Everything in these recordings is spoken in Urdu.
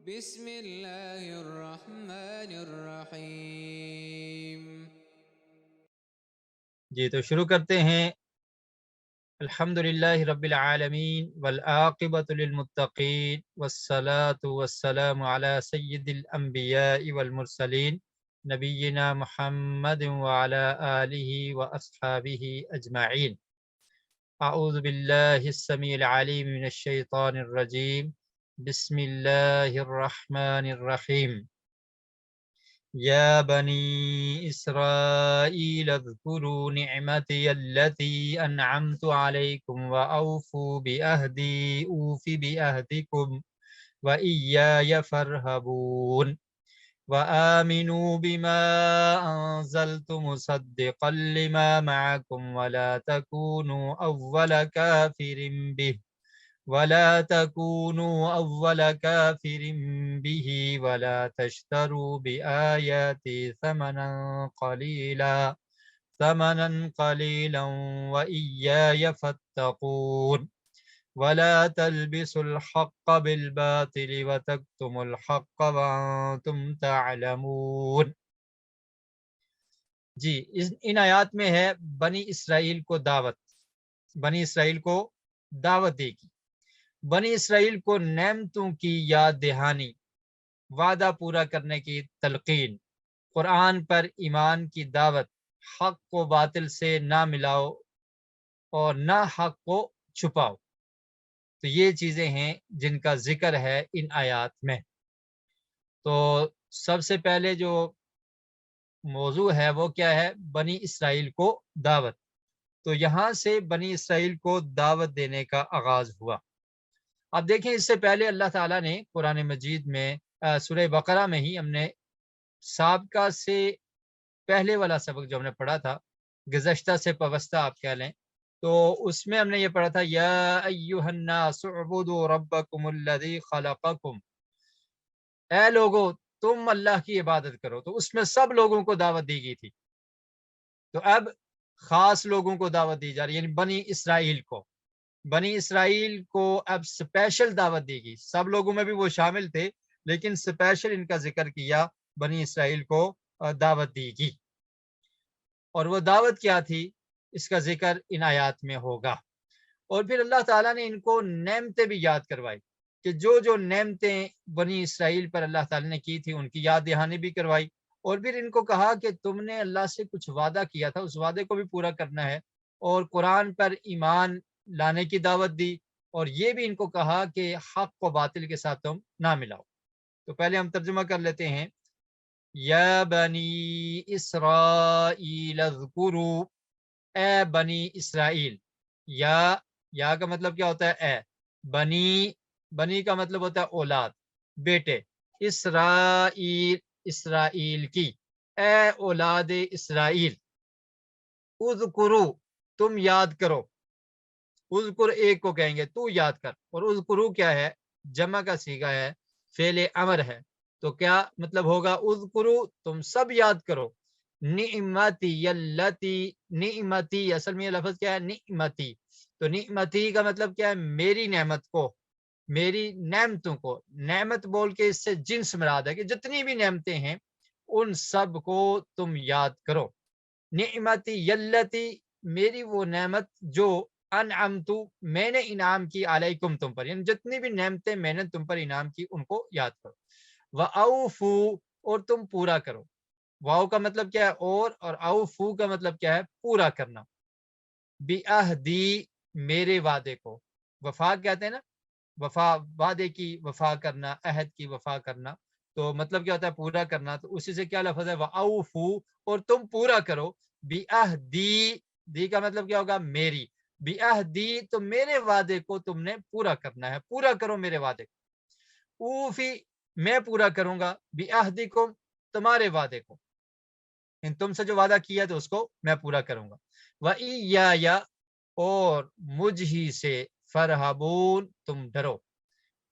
بسم اللہ الرحمن الرحیم۔ جی تو شروع کرتے ہیں۔ الحمدللہ رب العالمین والعاقبۃ للمتقین والصلاة والسلام علی سید الانبیاء والمرسلین نبینا محمد وعلی آلہ واصحابہ اجمعین۔ اعوذ باللہ السمیع العلیم من الشیطان الرجیم، بسم اللہ الرحمن الرحیم۔ يا بني إسرائيل اذكروا نعمتي التي أنعمت عليكم وأوفوا بأهدي أوف بأهدكم وإياي فارهبون وآمنوا بما أنزلت مصدقا لما معكم ولا تكونوا أول كافر به ولا تشتروا بآياتي ثمنا قليلا وإياي فاتقون ولا تلبسوا الحق بالباطل وتكتموا الحق وأنتم تعلمون۔ جی ان آیات میں ہے بنی اسرائیل کو دعوت دے گی، بنی اسرائیل کو نعمتوں کی یاد دہانی، وعدہ پورا کرنے کی تلقین، قرآن پر ایمان کی دعوت، حق کو باطل سے نہ ملاؤ اور نہ حق کو چھپاؤ۔ تو یہ چیزیں ہیں جن کا ذکر ہے ان آیات میں۔ تو سب سے پہلے جو موضوع ہے وہ کیا ہے؟ بنی اسرائیل کو دعوت۔ تو یہاں سے بنی اسرائیل کو دعوت دینے کا آغاز ہوا۔ اب دیکھیں، اس سے پہلے اللہ تعالیٰ نے قرآن مجید میں سورہ بقرہ میں ہی ہم نے سابقہ سے پہلے والا سبق جو ہم نے پڑھا تھا، گزشتہ سے پوستہ آپ کہہ لیں، تو اس میں ہم نے یہ پڑھا تھا یا ایھا الناس اعبدوا ربکم الذی خلقکم، اے لوگو تم اللہ کی عبادت کرو۔ تو اس میں سب لوگوں کو دعوت دی گئی تھی، تو اب خاص لوگوں کو دعوت دی جا رہی ہے، یعنی بنی اسرائیل کو اب سپیشل دعوت دی گئی۔ سب لوگوں میں بھی وہ شامل تھے، لیکن سپیشل ان کا ذکر کیا، بنی اسرائیل کو دعوت دی گئی۔ اور وہ دعوت کیا تھی، اس کا ذکر ان آیات میں ہوگا۔ اور پھر اللہ تعالیٰ نے ان کو نعمتیں بھی یاد کروائی، کہ جو نعمتیں بنی اسرائیل پر اللہ تعالیٰ نے کی تھی ان کی یاد دہانی بھی کروائی۔ اور پھر ان کو کہا کہ تم نے اللہ سے کچھ وعدہ کیا تھا، اس وعدے کو بھی پورا کرنا ہے، اور قرآن پر ایمان لانے کی دعوت دی، اور یہ بھی ان کو کہا کہ حق کو باطل کے ساتھ تم نہ ملاؤ۔ تو پہلے ہم ترجمہ کر لیتے ہیں۔ یا بنی اسرائیل اذکروا، اے بنی اسرائیل۔ یا کا مطلب کیا ہوتا ہے؟ اے بنی کا مطلب ہوتا ہے اولاد، بیٹے۔ اسرائیل کی، اے اولاد اسرائیل۔ اذکروا، تم یاد کرو۔ اذکر ایک کو کہیں گے تو یاد کر، اور اذکروا کیا ہے؟ جمع کا صیغہ ہے، فعل امر ہے، تو کیا مطلب ہوگا؟ اذکروا، تم سب یاد کرو۔ نعمتی، اصل میں یہ لفظ کیا ہے؟ نعمتی۔ تو نعمتی کا مطلب کیا ہے؟ میری نعمت کو، میری نعمتوں کو۔ نعمت بول کے اس سے جنس مراد ہے کہ جتنی بھی نعمتیں ہیں ان سب کو تم یاد کرو۔ نعمتی یلتی، میری وہ نعمت جو انعمتو، میں نے انعام کی، علیکم، تم پر، یعنی جتنی بھی نعمتیں میں نے تم پر انعام کی ان کو یاد کرو۔ وَأَوْفُو، اور تم پورا کرو۔ واؤ کا مطلب کیا ہے؟ اور اوفو کا مطلب کیا ہے؟ پورا کرنا۔ بِأَہْدِی، میرے وعدے کو۔ وفا کہتے ہیں نا، وفا، وعدے کی وفا کرنا، عہد کی وفا کرنا، تو مطلب کیا ہوتا ہے؟ پورا کرنا۔ تو اسی سے کیا لفظ ہے؟ وَأَوْفُو، اور تم پورا کرو۔ بِأَہْدِی، دی کا مطلب کیا ہوگا؟ میری۔ بِأَہْدِی، تو میرے وعدے کو تم نے پورا کرنا ہے، پورا کرو میرے وعدے کو۔ اوفی، میں پورا کروں گا، بِأَہْدِکُم، تمہارے وعدے کو، ان تم سے جو وعدہ کیا تو اس کو میں پورا کروں گا۔ وَإِيَّایَ، اور مجھ ہی سے، فَارْہَبُونَ، تم ڈرو،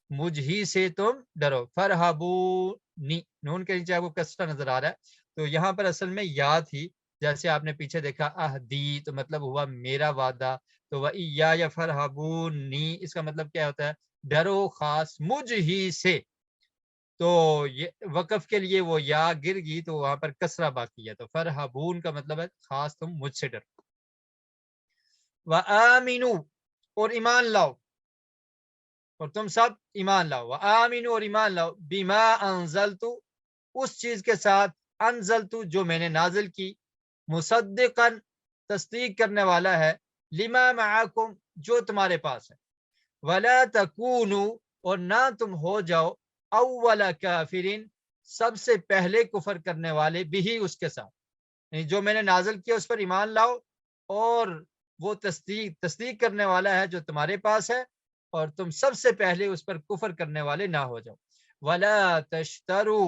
مجھ ہی سے تم ڈرو۔ فَارْہَبُونِ، نون کے نیچے آپ کو کسرہ نظر آ رہا ہے، تو یہاں پر اصل میں یا تھی، جیسے آپ نے پیچھے دیکھا اہدی، تو مطلب ہوا میرا وعدہ، تو وَإِيَّایَ فَارْہَبُونِ، اس کا مطلب کیا ہوتا ہے؟ ڈرو خاص مجھ ہی سے۔ تو یہ وقف کے لیے وہ یا گر گئی تو وہاں پر کسرہ باقی ہے، تو فرحبون کا مطلب ہے خاص تم مجھ سے ڈرو۔ وآمنوا اور ایمان لاؤ، اور تم سب ایمان لاؤ، وآمنوا اور ایمان لاؤ، بما انزلتو اس چیز کے ساتھ، انزلتو جو میں نے نازل کی، مصدقا تصدیق کرنے والا ہے، لما معاکم جو تمہارے پاس ہے، ولا تکونوا اور نہ تم ہو جاؤ، اول کافرین سب سے پہلے کفر کرنے والے بھی اس کے ساتھ، یعنی جو میں نے نازل کیا اس پر ایمان لاؤ، اور وہ تصدیق کرنے والا ہے جو تمہارے پاس ہے، اور تم سب سے پہلے اس پر کفر کرنے والے نہ ہو جاؤ۔ ولا تشترو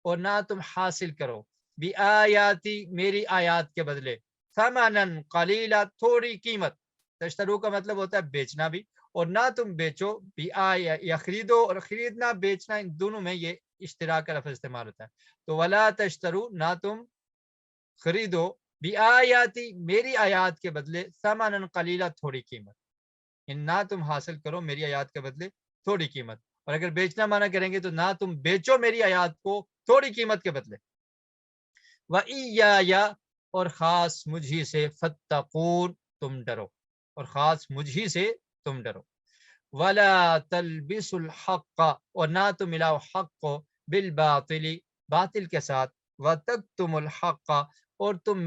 اور نہ تم حاصل کرو، بآیاتی میری آیات کے بدلے، ثمنا قلیلا تھوڑی قیمت، تشترو کا مطلب ہوتا ہے بیچنا بھی، اور نہ تم بیچو، یا خریدو اور خریدنا بیچنا ان دونوں میں یہ اشتراک کا لفظ استعمال ہوتا ہے، تو ولا تشترو نہ تم خریدو، بآیاتی میری آیات کے بدلے، ثمنا قلیلا تھوڑی قیمت، نہ تم حاصل کرو میری آیات کے بدلے تھوڑی قیمت، اور اگر بیچنا مانا کریں گے تو نہ تم بیچو میری آیات کو تھوڑی قیمت کے بدلے، وَإِيَّایَ اور خاص مجھی سے، فَاتَّقُونَ تم ڈرو، اور خاص مجھی سے تم ڈرو، وَلَا تَلْبِسُوا الْحَقَّ اور نہ تم ملاؤ حق کو، بالباطل باطل کے ساتھ، وَتَكْتُمُوا الْحَقَّ اور تم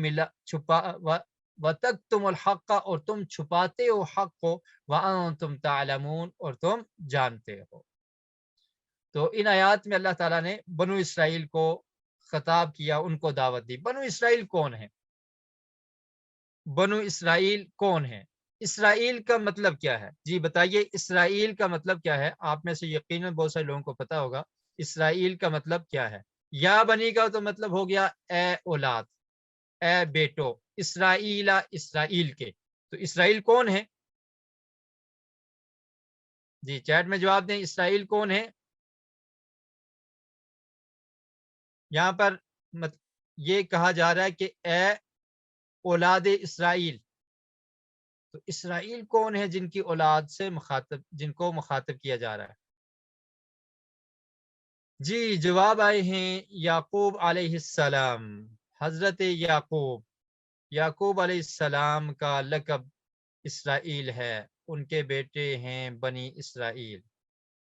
وَتَكْتُمُوا الْحَقَّ اور تم چھپاتے ہو حق کو، وَأَنْتُمْ تَعْلَمُونَ اور تم جانتے ہو۔ تو ان آیات میں اللہ تعالیٰ نے بنو اسرائیل کو خطاب کیا، ان کو دعوت دی۔ بنو اسرائیل کون ہے؟ بنو اسرائیل کون ہے؟ اسرائیل کا مطلب کیا ہے؟ جی بتائیے، اسرائیل کا مطلب کیا ہے؟ آپ میں سے یقیناً بہت سارے لوگوں کو پتا ہوگا اسرائیل کا مطلب کیا ہے۔ یا بنی کا تو مطلب ہو گیا اے اولاد، اے بیٹو، اسرائیلا اسرائیل کے، تو اسرائیل کون ہے؟ جی چیٹ میں جواب دیں، اسرائیل کون ہے؟ یہاں پر یہ کہا جا رہا ہے کہ اے اولاد اسرائیل، تو اسرائیل کون ہے جن کی اولاد سے جن کو مخاطب کیا جا رہا ہے؟ جی جواب آئے ہیں یعقوب علیہ السلام، حضرت یعقوب علیہ السلام کا لقب اسرائیل ہے، ان کے بیٹے ہیں بنی اسرائیل،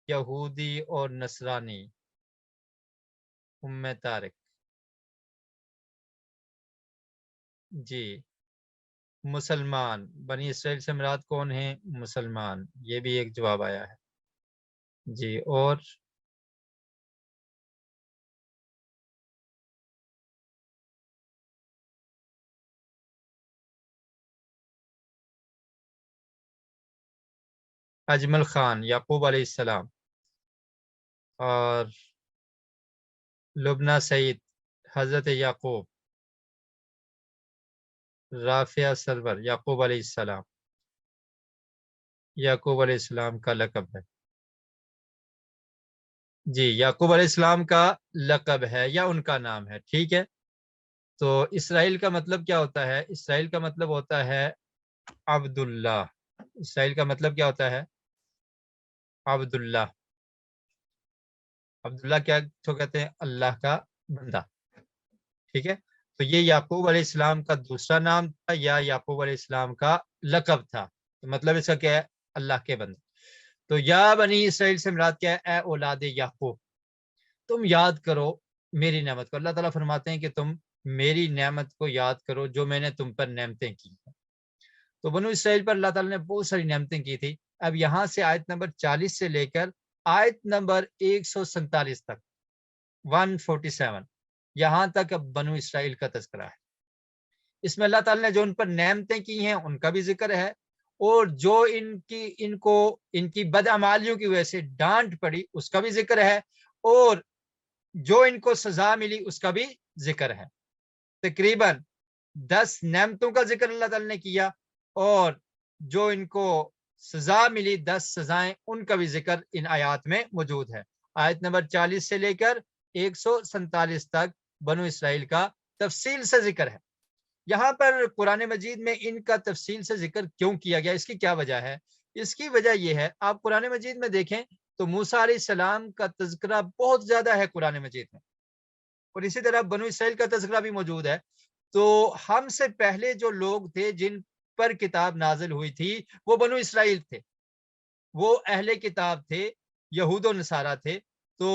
یہودی اور نصرانی، طارق۔ جی مسلمان، بنی اسرائیل سے مراد کون ہیں؟ مسلمان، یہ بھی ایک جواب آیا ہے۔ جی اور اجمل خان، یعقوب علیہ السلام، اور لبنہ سعید، حضرت یعقوب، رافعہ سرور، یعقوب علیہ السلام، یعقوب علیہ السلام کا لقب ہے۔ جی یعقوب علیہ السلام کا لقب ہے یا ان کا نام ہے، ٹھیک ہے۔ تو اسرائیل کا مطلب کیا ہوتا ہے؟ اسرائیل کا مطلب ہوتا ہے عبداللہ، اسرائیل کا مطلب کیا ہوتا ہے؟ عبداللہ، عبداللہ کیا تو کہتے ہیں؟ اللہ کا بندہ، ٹھیک ہے۔ تو یہ یعقوب علیہ السلام کا دوسرا نام تھا یا یعقوب علیہ السلام کا لقب تھا؟ تو مطلب اس کا کیا ہے؟ اللہ کے بندے۔ تو یا بنی اسرائیل سے مراد کیا ہے؟ اے اولاد یعقوب، تم یاد کرو میری نعمت کو۔ اللہ تعالیٰ فرماتے ہیں کہ تم میری نعمت کو یاد کرو جو میں نے تم پر نعمتیں کی ہیں۔ تو بنو اسرائیل پر اللہ تعالیٰ نے بہت ساری نعمتیں کی تھی۔ اب یہاں سے آیت نمبر 40 سے لے کر آیت نمبر 147 تک، 147 یہاں تک اب بنو اسرائیل کا تذکرہ ہے۔ اس میں اللہ تعالیٰ نے جو ان پر نعمتیں کی ہیں ان کا بھی ذکر ہے، اور جو ان کی بدعمالیوں کی وجہ سے ڈانٹ پڑی اس کا بھی ذکر ہے، اور جو ان کو سزا ملی اس کا بھی ذکر ہے۔ تقریباً 10 نعمتوں کا ذکر اللہ تعالیٰ نے کیا، اور جو ان کو سزا ملی 10 سزائیں ان کا بھی ذکر ان آیات میں موجود ہے۔ آیت نمبر 40 سے لے کر 147 تک بنو اسرائیل کا تفصیل سے ذکر ہے۔ یہاں پر قرآن مجید میں ان کا تفصیل سے ذکر کیوں کیا گیا؟ اس کی کیا وجہ ہے؟ اس کی وجہ یہ ہے، آپ قرآن مجید میں دیکھیں تو موسیٰ علیہ السلام کا تذکرہ بہت زیادہ ہے قرآن مجید میں، اور اسی طرح بنو اسرائیل کا تذکرہ بھی موجود ہے۔ تو ہم سے پہلے جو لوگ تھے جن پر کتاب نازل ہوئی تھی وہ بنو اسرائیل تھے، وہ اہل کتاب تھے، یہود و نصارہ تھے۔ تو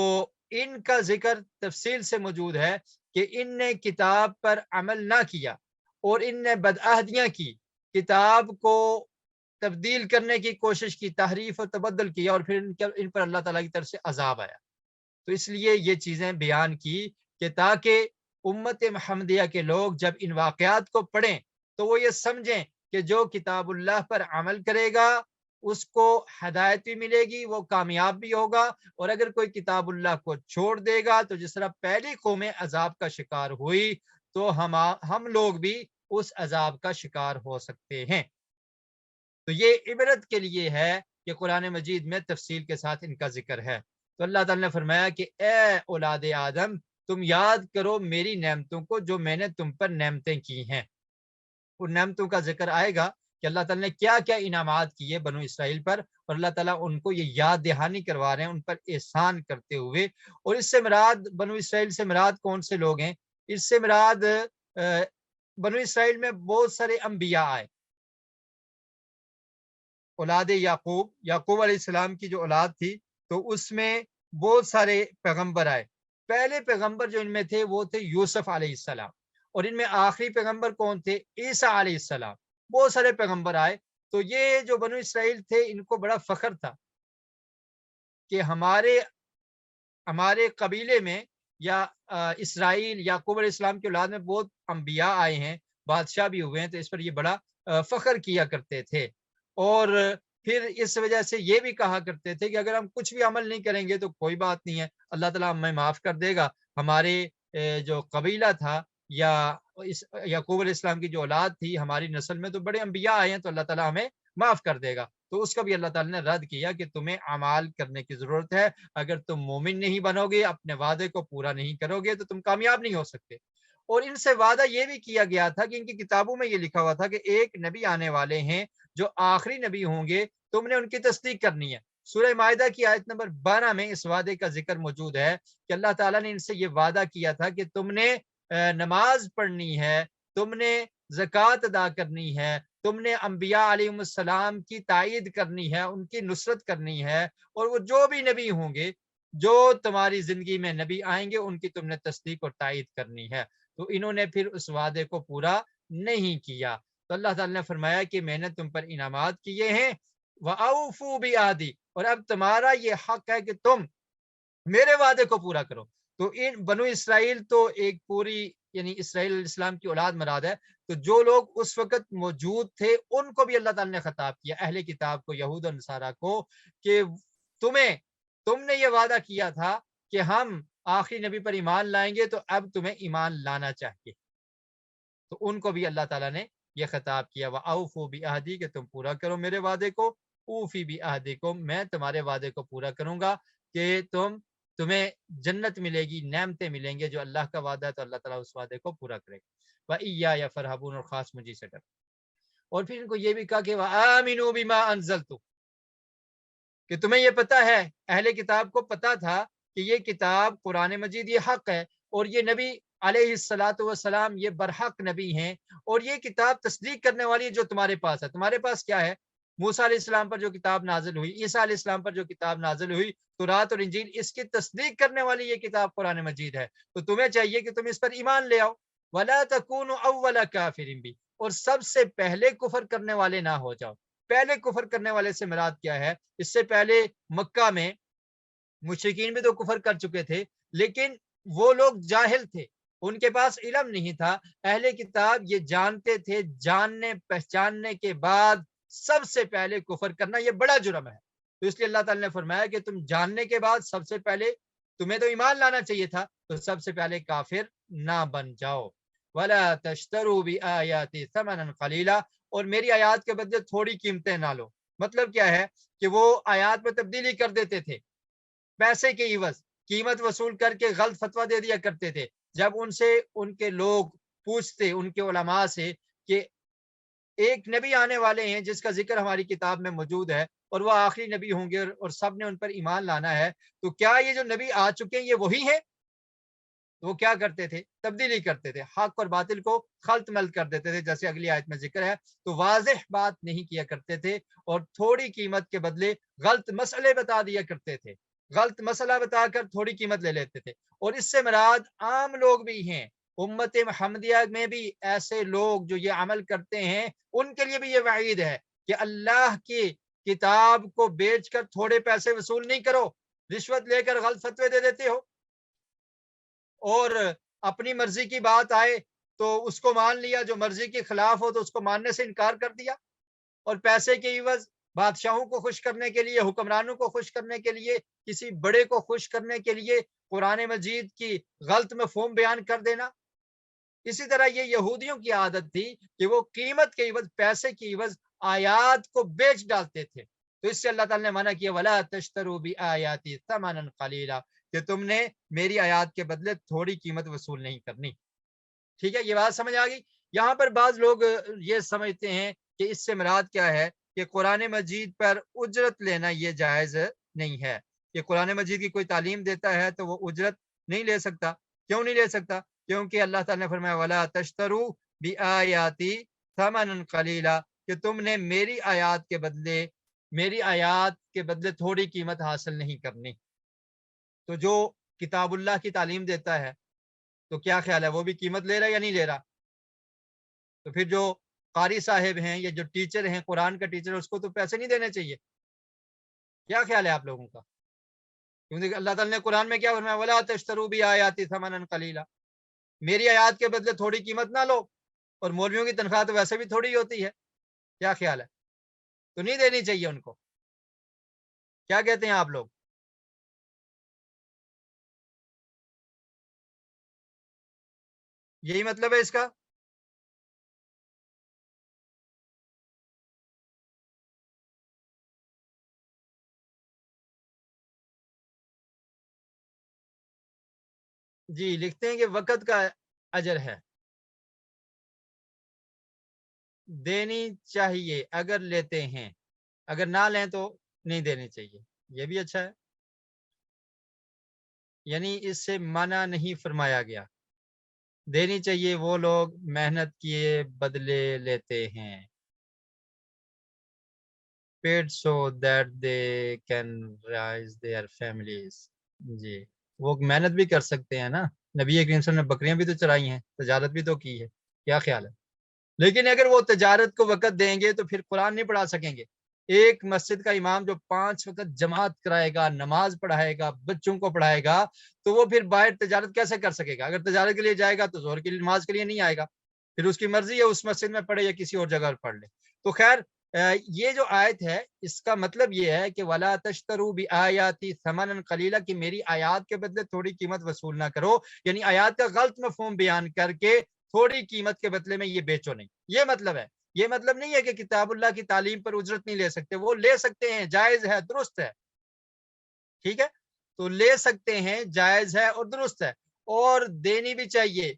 ان کا ذکر تفصیل سے موجود ہے کہ ان نے کتاب پر عمل نہ کیا اور ان نے بدعہدیاں کی، کتاب کو تبدیل کرنے کی کوشش کی، تحریف و تبدل کیا، اور پھر ان پر اللہ تعالیٰ کی طرف سے عذاب آیا۔ تو اس لیے یہ چیزیں بیان کی کہ تاکہ امت محمدیہ کے لوگ جب ان واقعات کو پڑھیں تو وہ یہ سمجھیں کہ جو کتاب اللہ پر عمل کرے گا اس کو ہدایت بھی ملے گی، وہ کامیاب بھی ہوگا، اور اگر کوئی کتاب اللہ کو چھوڑ دے گا تو جس طرح پہلی قومیں عذاب کا شکار ہوئی تو ہم لوگ بھی اس عذاب کا شکار ہو سکتے ہیں۔ تو یہ عبرت کے لیے ہے کہ قرآن مجید میں تفصیل کے ساتھ ان کا ذکر ہے۔ تو اللہ تعالیٰ نے فرمایا کہ اے اولاد آدم، تم یاد کرو میری نعمتوں کو جو میں نے تم پر نعمتیں کی ہیں۔ ان نعمتوں کا ذکر آئے گا کہ اللہ تعالیٰ نے کیا کیا انعامات کیے بنو اسرائیل پر، اور اللہ تعالیٰ ان کو یہ یاد دہانی کروا رہے ہیں ان پر احسان کرتے ہوئے۔ اور اس سے مراد بنو اسرائیل سے مراد کون سے لوگ ہیں؟ اس سے مراد بنو اسرائیل میں بہت سارے انبیاء آئے، اولاد یعقوب علیہ السلام کی جو اولاد تھی تو اس میں بہت سارے پیغمبر آئے۔ پہلے پیغمبر جو ان میں تھے وہ تھے یوسف علیہ السلام، اور ان میں آخری پیغمبر کون تھے؟ عیسیٰ علیہ السلام۔ بہت سارے پیغمبر آئے۔ تو یہ جو بنو اسرائیل تھے ان کو بڑا فخر تھا کہ ہمارے قبیلے میں یا اسرائیل یعقوب علیہ السلام کی اولاد میں بہت انبیاء آئے ہیں، بادشاہ بھی ہوئے ہیں، تو اس پر یہ بڑا فخر کیا کرتے تھے۔ اور پھر اس وجہ سے یہ بھی کہا کرتے تھے کہ اگر ہم کچھ بھی عمل نہیں کریں گے تو کوئی بات نہیں ہے، اللہ تعالیٰ ہمیں معاف کر دے گا، ہمارے جو قبیلہ تھا یا یعقوب علیہ السلام کی جو اولاد تھی ہماری نسل میں تو بڑے انبیاء آئے ہیں، تو اللہ تعالیٰ ہمیں معاف کر دے گا۔ تو اس کا بھی اللہ تعالیٰ نے رد کیا کہ تمہیں اعمال کرنے کی ضرورت ہے، اگر تم مومن نہیں بنو گے، اپنے وعدے کو پورا نہیں کرو گے تو تم کامیاب نہیں ہو سکتے۔ اور ان سے وعدہ یہ بھی کیا گیا تھا کہ ان کی کتابوں میں یہ لکھا ہوا تھا کہ ایک نبی آنے والے ہیں جو آخری نبی ہوں گے، تم نے ان کی تصدیق کرنی ہے۔ سورہ مائدہ کی آیت نمبر 12 میں اس وعدے کا ذکر موجود ہے کہ اللہ تعالیٰ نے ان سے یہ وعدہ کیا تھا کہ تم نے نماز پڑھنی ہے، تم نے زکوٰۃ ادا کرنی ہے، تم نے انبیاء علیہ السلام کی تائید کرنی ہے، ان کی نصرت کرنی ہے، اور وہ جو بھی نبی ہوں گے جو تمہاری زندگی میں نبی آئیں گے ان کی تم نے تصدیق اور تائید کرنی ہے۔ تو انہوں نے پھر اس وعدے کو پورا نہیں کیا۔ تو اللہ تعالیٰ نے فرمایا کہ میں نے تم پر انعامات کیے ہیں، وَأَوْفُوا بِعَهْدِي، اور اب تمہارا یہ حق ہے کہ تم میرے وعدے کو پورا کرو۔ تو ان بنو اسرائیل تو ایک پوری یعنی اسرائیل علیہ السلام کی اولاد مراد ہے، تو جو لوگ اس وقت موجود تھے ان کو بھی اللہ تعالیٰ نے خطاب کیا، اہل کتاب کو، یہود و نصارہ کو، کہ تم نے یہ وعدہ کیا تھا کہ ہم آخری نبی پر ایمان لائیں گے، تو اب تمہیں ایمان لانا چاہیے۔ تو ان کو بھی اللہ تعالیٰ نے یہ خطاب کیا، وَأَوْفُوا بِعَهْدِي، کہ تم پورا کرو میرے وعدے کو، اوفی بِعَهْدِكُم، میں تمہارے وعدے کو پورا کروں گا کہ تمہیں جنت ملے گی، نعمتیں ملیں گے، جو اللہ کا وعدہ ہے تو اللہ تعالیٰ اس وعدے کو پورا کرے گا۔ وَإِيَّايَ فَارْهَبُونَ، اور خاص مجھے سے ڈرو۔ اور پھر ان کو یہ بھی کہا کہ وَآمِنُوا بِمَا أَنزَلْتُ، کہ تمہیں یہ پتا ہے، اہل کتاب کو پتا تھا کہ یہ کتاب قرآن مجید یہ حق ہے، اور یہ نبی علیہ الصلاۃ والسلام یہ برحق نبی ہیں، اور یہ کتاب تصدیق کرنے والی جو تمہارے پاس ہے۔ تمہارے پاس کیا ہے؟ موسیٰ علیہ السلام پر جو کتاب نازل ہوئی، عیسیٰ علیہ السلام پر جو کتاب نازل ہوئی، تورات اور انجیل، اس کی تصدیق کرنے والی یہ کتاب قرآن مجید ہے، تو تمہیں چاہیے کہ تم اس پر ایمان لے آؤ۔ وَلَا تَكُونُوا أَوَّلَ كَافِرٍ بِهِ، اور سب سے پہلے کفر کرنے والے نہ ہو جاؤ۔ پہلے کفر کرنے والے سے مراد کیا ہے؟ اس سے پہلے مکہ میں مشرکین بھی تو کفر کر چکے تھے، لیکن وہ لوگ جاہل تھے، ان کے پاس علم نہیں تھا۔ اہل کتاب یہ جانتے تھے، جاننے پہچاننے کے بعد سب سے پہلے کفر کرنا یہ بڑا جرم ہے۔ تو اس لیے اللہ تعالیٰ نے فرمایا کہ تم جاننے کے بعد سب سے پہلے تمہیں تو ایمان لانا چاہیے تھا، تو سب سے پہلے کافر نہ بن جاؤ۔ وَلَا تَشْتَرُوا بِآيَاتِي ثَمَنًا قَلِيلًا، اور میری آیات کے بدلے تھوڑی قیمتیں نہ لو۔ مطلب کیا ہے کہ وہ آیات میں تبدیلی کر دیتے تھے، پیسے کے عوض قیمت وصول کر کے غلط فتویٰ دے دیا کرتے تھے۔ جب ان سے ان کے لوگ پوچھتے ان کے علماء سے کہ ایک نبی آنے والے ہیں جس کا ذکر ہماری کتاب میں موجود ہے اور وہ آخری نبی ہوں گے اور سب نے ان پر ایمان لانا ہے، تو کیا یہ جو نبی آ چکے ہیں یہ وہی ہیں؟ وہ کیا کرتے تھے؟ تبدیلی کرتے تھے، حق اور باطل کو خلط ملط کر دیتے تھے، جیسے اگلی آیت میں ذکر ہے۔ تو واضح بات نہیں کیا کرتے تھے اور تھوڑی قیمت کے بدلے غلط مسئلے بتا دیا کرتے تھے، غلط مسئلہ بتا کر تھوڑی قیمت لے لیتے تھے۔ اور اس سے مراد عام لوگ بھی ہیں، امت محمدیہ میں بھی ایسے لوگ جو یہ عمل کرتے ہیں ان کے لیے بھی یہ وعید ہے کہ اللہ کی کتاب کو بیچ کر تھوڑے پیسے وصول نہیں کرو، رشوت لے کر غلط فتوے دے دیتے ہو اور اپنی مرضی کی بات آئے تو اس کو مان لیا، جو مرضی کے خلاف ہو تو اس کو ماننے سے انکار کر دیا، اور پیسے کے عوض بادشاہوں کو خوش کرنے کے لیے، حکمرانوں کو خوش کرنے کے لیے، کسی بڑے کو خوش کرنے کے لیے قرآن مجید کی غلط مفہوم بیان کر دینا۔ اسی طرح یہ یہودیوں کی عادت تھی کہ وہ قیمت کے عوض، پیسے کی عوض آیات کو بیچ ڈالتے تھے۔ تو اس سے اللہ تعالیٰ نے منع کیا وَلَا تَشْتَرُوا بِآيَاتِي ثَمَنًا قَلِيلًا، کہ تم نے میری آیات کے بدلے تھوڑی قیمت وصول نہیں کرنی۔ ٹھیک ہے، یہ بات سمجھ آ گئی۔ یہاں پر بعض لوگ یہ سمجھتے ہیں کہ اس سے مراد کیا ہے کہ قرآن مجید پر اجرت لینا یہ جائز نہیں ہے، کہ قرآن مجید کی کوئی تعلیم دیتا ہے تو وہ اجرت نہیں لے سکتا۔ کیوں نہیں لے سکتا؟ کیونکہ اللہ تعالیٰ نے فرمایا وَلَا تَشْتَرُوا بِآيَاتِي ثَمَنًا قَلِيلًا، کہ تم نے میری آیات کے بدلے تھوڑی قیمت حاصل نہیں کرنی۔ تو جو کتاب اللہ کی تعلیم دیتا ہے تو کیا خیال ہے، وہ بھی قیمت لے رہا ہے یا نہیں لے رہا؟ تو پھر جو قاری صاحب ہیں یا جو ٹیچر ہیں، قرآن کا ٹیچر، اس کو تو پیسے نہیں دینے چاہیے؟ کیا خیال ہے آپ لوگوں کا؟ کیونکہ اللہ تعالیٰ نے قرآن میں کیا فرمایا وَلَا تَشْتَرُوا بِآيَاتِي ثَمَنًا قَلِيلًا، میری آیات کے بدلے تھوڑی قیمت نہ لو، اور مولویوں کی تنخواہ تو ویسے بھی تھوڑی ہوتی ہے۔ کیا خیال ہے؟ تو نہیں دینی چاہیے ان کو؟ کیا کہتے ہیں آپ لوگ؟ یہی مطلب ہے اس کا؟ جی، لکھتے ہیں کہ وقت کا اجر ہے، دینی چاہیے اگر لیتے ہیں، اگر نہ لیں تو نہیں دینی چاہیے۔ یہ بھی اچھا ہے، یعنی اس سے منع نہیں فرمایا گیا، دینی چاہیے وہ لوگ محنت کیے بدلے لیتے ہیں، paid so that they can raise their families۔ جی، وہ محنت بھی کر سکتے ہیں نا، نبی کریم صلی اللہ علیہ وسلم نے بکریاں بھی تو چرائی ہیں، تجارت بھی تو کی ہے۔ کیا خیال ہے؟ لیکن اگر وہ تجارت کو وقت دیں گے تو پھر قرآن نہیں پڑھا سکیں گے۔ ایک مسجد کا امام جو 5 وقت جماعت کرائے گا، نماز پڑھائے گا، بچوں کو پڑھائے گا، تو وہ پھر باہر تجارت کیسے کر سکے گا؟ اگر تجارت کے لیے جائے گا تو ظہر کی نماز کے لیے نہیں آئے گا، پھر اس کی مرضی ہے اس مسجد میں پڑھے یا کسی اور جگہ پڑھ لے۔ تو خیر، یہ جو آیت ہے اس کا مطلب یہ ہے کہ وَلَا تَشْتَرُوا بِآيَاتِي ثَمَنًا قَلِيلًا، کہ میری آیات کے بدلے تھوڑی قیمت وصول نہ کرو، یعنی آیات کا غلط مفہوم بیان کر کے تھوڑی قیمت کے بدلے میں یہ بیچو نہیں، یہ مطلب ہے۔ یہ مطلب نہیں ہے کہ کتاب اللہ کی تعلیم پر اجرت نہیں لے سکتے، وہ لے سکتے ہیں، جائز ہے، درست ہے۔ ٹھیک ہے، تو لے سکتے ہیں، جائز ہے اور درست ہے، اور دینی بھی چاہیے،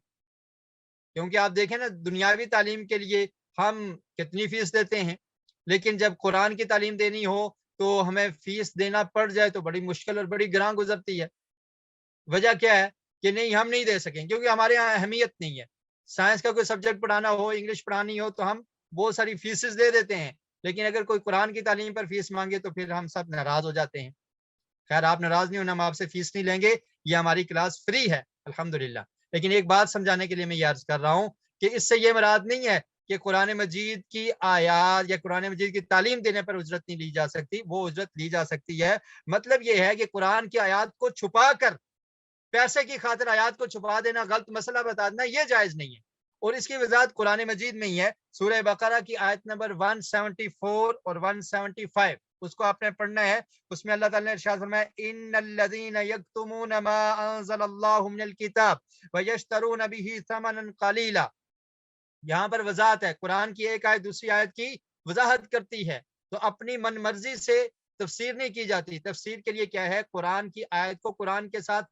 کیونکہ آپ دیکھیں نا دنیاوی تعلیم کے لیے ہم کتنی فیس دیتے ہیں، لیکن جب قرآن کی تعلیم دینی ہو تو ہمیں فیس دینا پڑ جائے تو بڑی مشکل اور بڑی گراں گزرتی ہے۔ وجہ کیا ہے کہ نہیں، ہم نہیں دے سکیں کیونکہ ہمارے یہاں اہمیت نہیں ہے۔ سائنس کا کوئی سبجیکٹ پڑھانا ہو، انگلش پڑھانی ہو تو ہم بہت ساری فیسز دے دیتے ہیں، لیکن اگر کوئی قرآن کی تعلیم پر فیس مانگے تو پھر ہم سب ناراض ہو جاتے ہیں۔ خیر، آپ ناراض نہیں ہونا، ہم آپ سے فیس نہیں لیں گے، یہ ہماری کلاس فری ہے الحمدللہ۔ لیکن ایک بات سمجھانے کے لیے میں یہ عرض کر رہا ہوں کہ اس سے یہ مراد نہیں ہے کہ قرآن مجید کی آیات یا قرآن مجید کی تعلیم دینے پر اجرت نہیں لی جا سکتی، وہ اجرت لی جا سکتی ہے۔ مطلب یہ ہے کہ قرآن کی آیات کو چھپا کر، پیسے کی خاطر آیات کو چھپا دینا، غلط مسئلہ بتا دینا، یہ جائز نہیں ہے، اور اس کی وضاحت قرآن مجید میں ہی ہے۔ سورہ بقرہ کی آیت نمبر 174 اور 175، اس کو آپ نے پڑھنا ہے۔ اس میں اللہ تعالیٰ نے ارشاد فرمایا ان الذین یکتمون ما انزل اللہ من الکتاب ویشترون به ثمنا قلیلا، یہاں پر وضاحت ہے، قرآن کی ایک آیت دوسری آیت کی وضاحت کرتی ہے، تو اپنی من مرضی سے تفسیر نہیں کی جاتی۔ تفسیر کے لیے کیا ہے، قرآن کی آیت کو قرآن کے ساتھ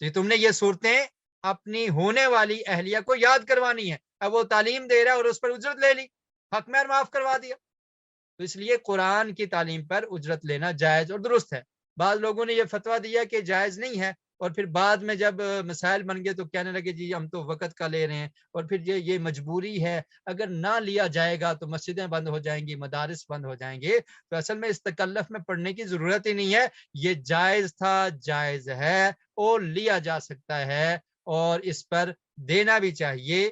تو تم نے یہ صورتیں اپنی ہونے والی اہلیہ کو یاد کروانی ہے. اب وہ تعلیم دے رہا ہے اور اس پر اجرت لے لی, حق مہر معاف کروا دیا. تو اس لیے قرآن کی تعلیم پر اجرت لینا جائز اور درست ہے. بعض لوگوں نے یہ فتویٰ دیا کہ جائز نہیں ہے, اور پھر بعد میں جب مسائل بن گئے تو کہنے لگے جی ہم تو وقت کا لے رہے ہیں, اور پھر یہ مجبوری ہے, اگر نہ لیا جائے گا تو مسجدیں بند ہو جائیں گی, مدارس بند ہو جائیں گے. تو اصل میں اس تکلف میں پڑھنے کی ضرورت ہی نہیں ہے. یہ جائز تھا, جائز ہے, اور لیا جا سکتا ہے, اور اس پر دینا بھی چاہیے,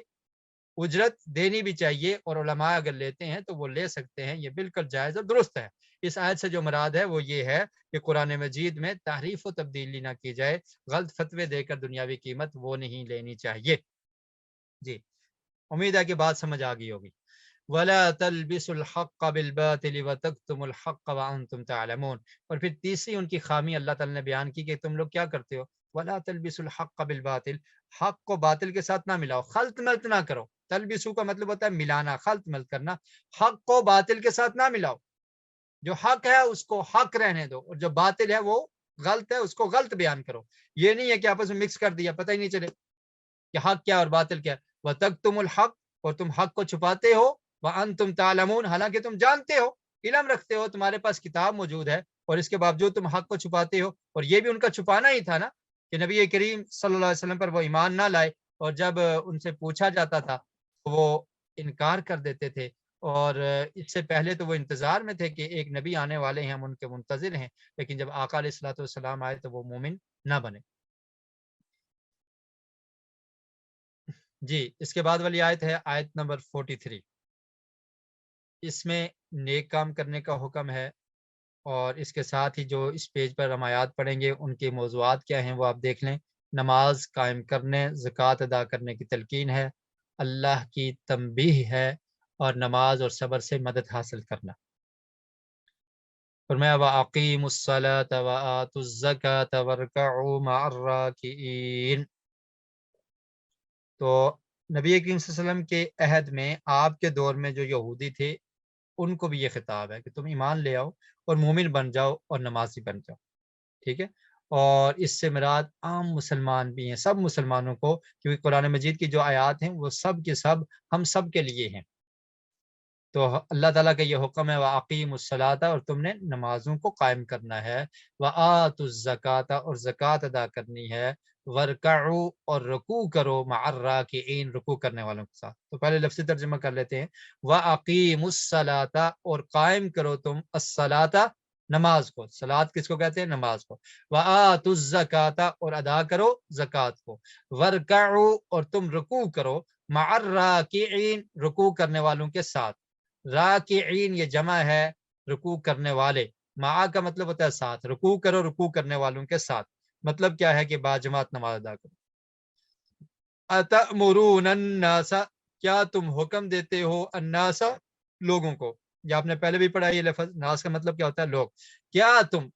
اجرت دینی بھی چاہیے, اور علماء اگر لیتے ہیں تو وہ لے سکتے ہیں. یہ بالکل جائز اور درست ہے. اس آیت سے جو مراد ہے وہ یہ ہے کہ قرآن مجید میں تحریف و تبدیلی نہ کی جائے, غلط فتوے دے کر دنیاوی قیمت وہ نہیں لینی چاہیے. جی, امید ہے کہ بات سمجھ آ گئی ہوگی. وَلَا تَلْبِسُوا الْحَقَّ بِالْبَاطِلِ وَتَكْتُمُوا الْحَقَّ وَأَنْتُمْ تَعْلَمُونَ. اور پھر تیسری ان کی خامی اللہ تعالی نے بیان کی کہ تم لوگ کیا کرتے ہو. وَلَا تَلْبِسُوا الْحَقَّ بِالْبَاطِلِ, حق کو باطل کے ساتھ نہ ملاؤ, خلط ملط نہ کرو. تلبسو کا مطلب ہوتا ہے ملانا, خلط ملط کرنا. حق کو باطل کے ساتھ نہ ملاؤ. جو حق ہے اس کو حق رہنے دو, اور جو باطل ہے وہ غلط ہے اس کو غلط بیان کرو. یہ نہیں ہے کہ آپس میں مکس کر دیا, پتہ ہی نہیں چلے کہ حق کیا اور باطل کیا. وَتَكْتُمُوا الْحَقَّ, اور تم حق کو چھپاتے ہو, وَأَنْتُمْ تَعْلَمُونَ, حالانکہ تم جانتے ہو, علم رکھتے ہو, تمہارے پاس کتاب موجود ہے, اور اس کے باوجود تم حق کو چھپاتے ہو. اور یہ بھی ان کا چھپانا ہی تھا نا, کہ نبی کریم صلی اللہ علیہ وسلم پر وہ ایمان نہ لائے, اور جب ان سے پوچھا جاتا تھا وہ انکار کر دیتے تھے. اور اس سے پہلے تو وہ انتظار میں تھے کہ ایک نبی آنے والے ہیں, ہم ان کے منتظر ہیں, لیکن جب آقا علیہ الصلوۃ والسلام آئے تو وہ مومن نہ بنے. جی, اس کے بعد والی آیت ہے آیت نمبر 43. اس میں نیک کام کرنے کا حکم ہے, اور اس کے ساتھ ہی جو اس پیج پر ہم آیات پڑھیں گے ان کے موضوعات کیا ہیں وہ آپ دیکھ لیں. نماز قائم کرنے, زکوٰۃ ادا کرنے کی تلقین ہے, اللہ کی تنبیہ ہے, اور نماز اور صبر سے مدد حاصل کرنا. فرمایا وَأَقِیمُوا الصَّلَاةَ وَآتُوا الزَّکَاةَ وَارْکَعُوا مَعَ الرَّاکِعِینَ. تو نبی کریم صلی اللہ علیہ وسلم کے عہد میں, آپ کے دور میں جو یہودی تھے ان کو بھی یہ خطاب ہے کہ تم ایمان لے آؤ اور مومن بن جاؤ اور نمازی بن جاؤ. ٹھیک ہے, اور اس سے مراد عام مسلمان بھی ہیں, سب مسلمانوں کو, کیونکہ قرآن مجید کی جو آیات ہیں وہ سب کے سب ہم سب کے لیے ہیں. تو اللہ تعالیٰ کا یہ حکم ہے وَأَقِیمُوا الصَّلَاةَ, اور تم نے نمازوں کو قائم کرنا ہے, وَآتُوا الزَّکَاةَ, اور زکوٰۃ ادا کرنی ہے, وَارْکَعُوا, اور رکوع کرو, مَعَ الرَّاکِعِینَ, رکوع کرنے والوں کے ساتھ. تو پہلے لفظی ترجمہ کر لیتے ہیں. وَأَقِیمُوا الصَّلَاةَ, اور قائم کرو تم الصَّلَاةَ, نماز کو. صلاۃ کس کو کہتے ہیں؟ نماز کو. وَآتُوا الزَّکَاةَ, اور ادا کرو زکوٰۃ کو. وَارْکَعُوا, اور تم رکوع کرو, مَعَ الرَّاکِعِینَ, رکوع کرنے والوں کے ساتھ. راکعین یہ جمع ہے رکوع کرنے والے, مع کا مطلب ہوتا ہے ساتھ, رکوع کرو رکوع کرنے والوں کے ساتھ. مطلب کیا ہے کہ باجماعت نماز ادا کرو. اتأمرون الناس, کیا تم حکم دیتے ہو, الناس, لوگوں کو. یہ آپ نے پہلے بھی پڑھا, یہ لفظ ناس کا مطلب کیا ہوتا ہے؟ لوگ. کیا تم,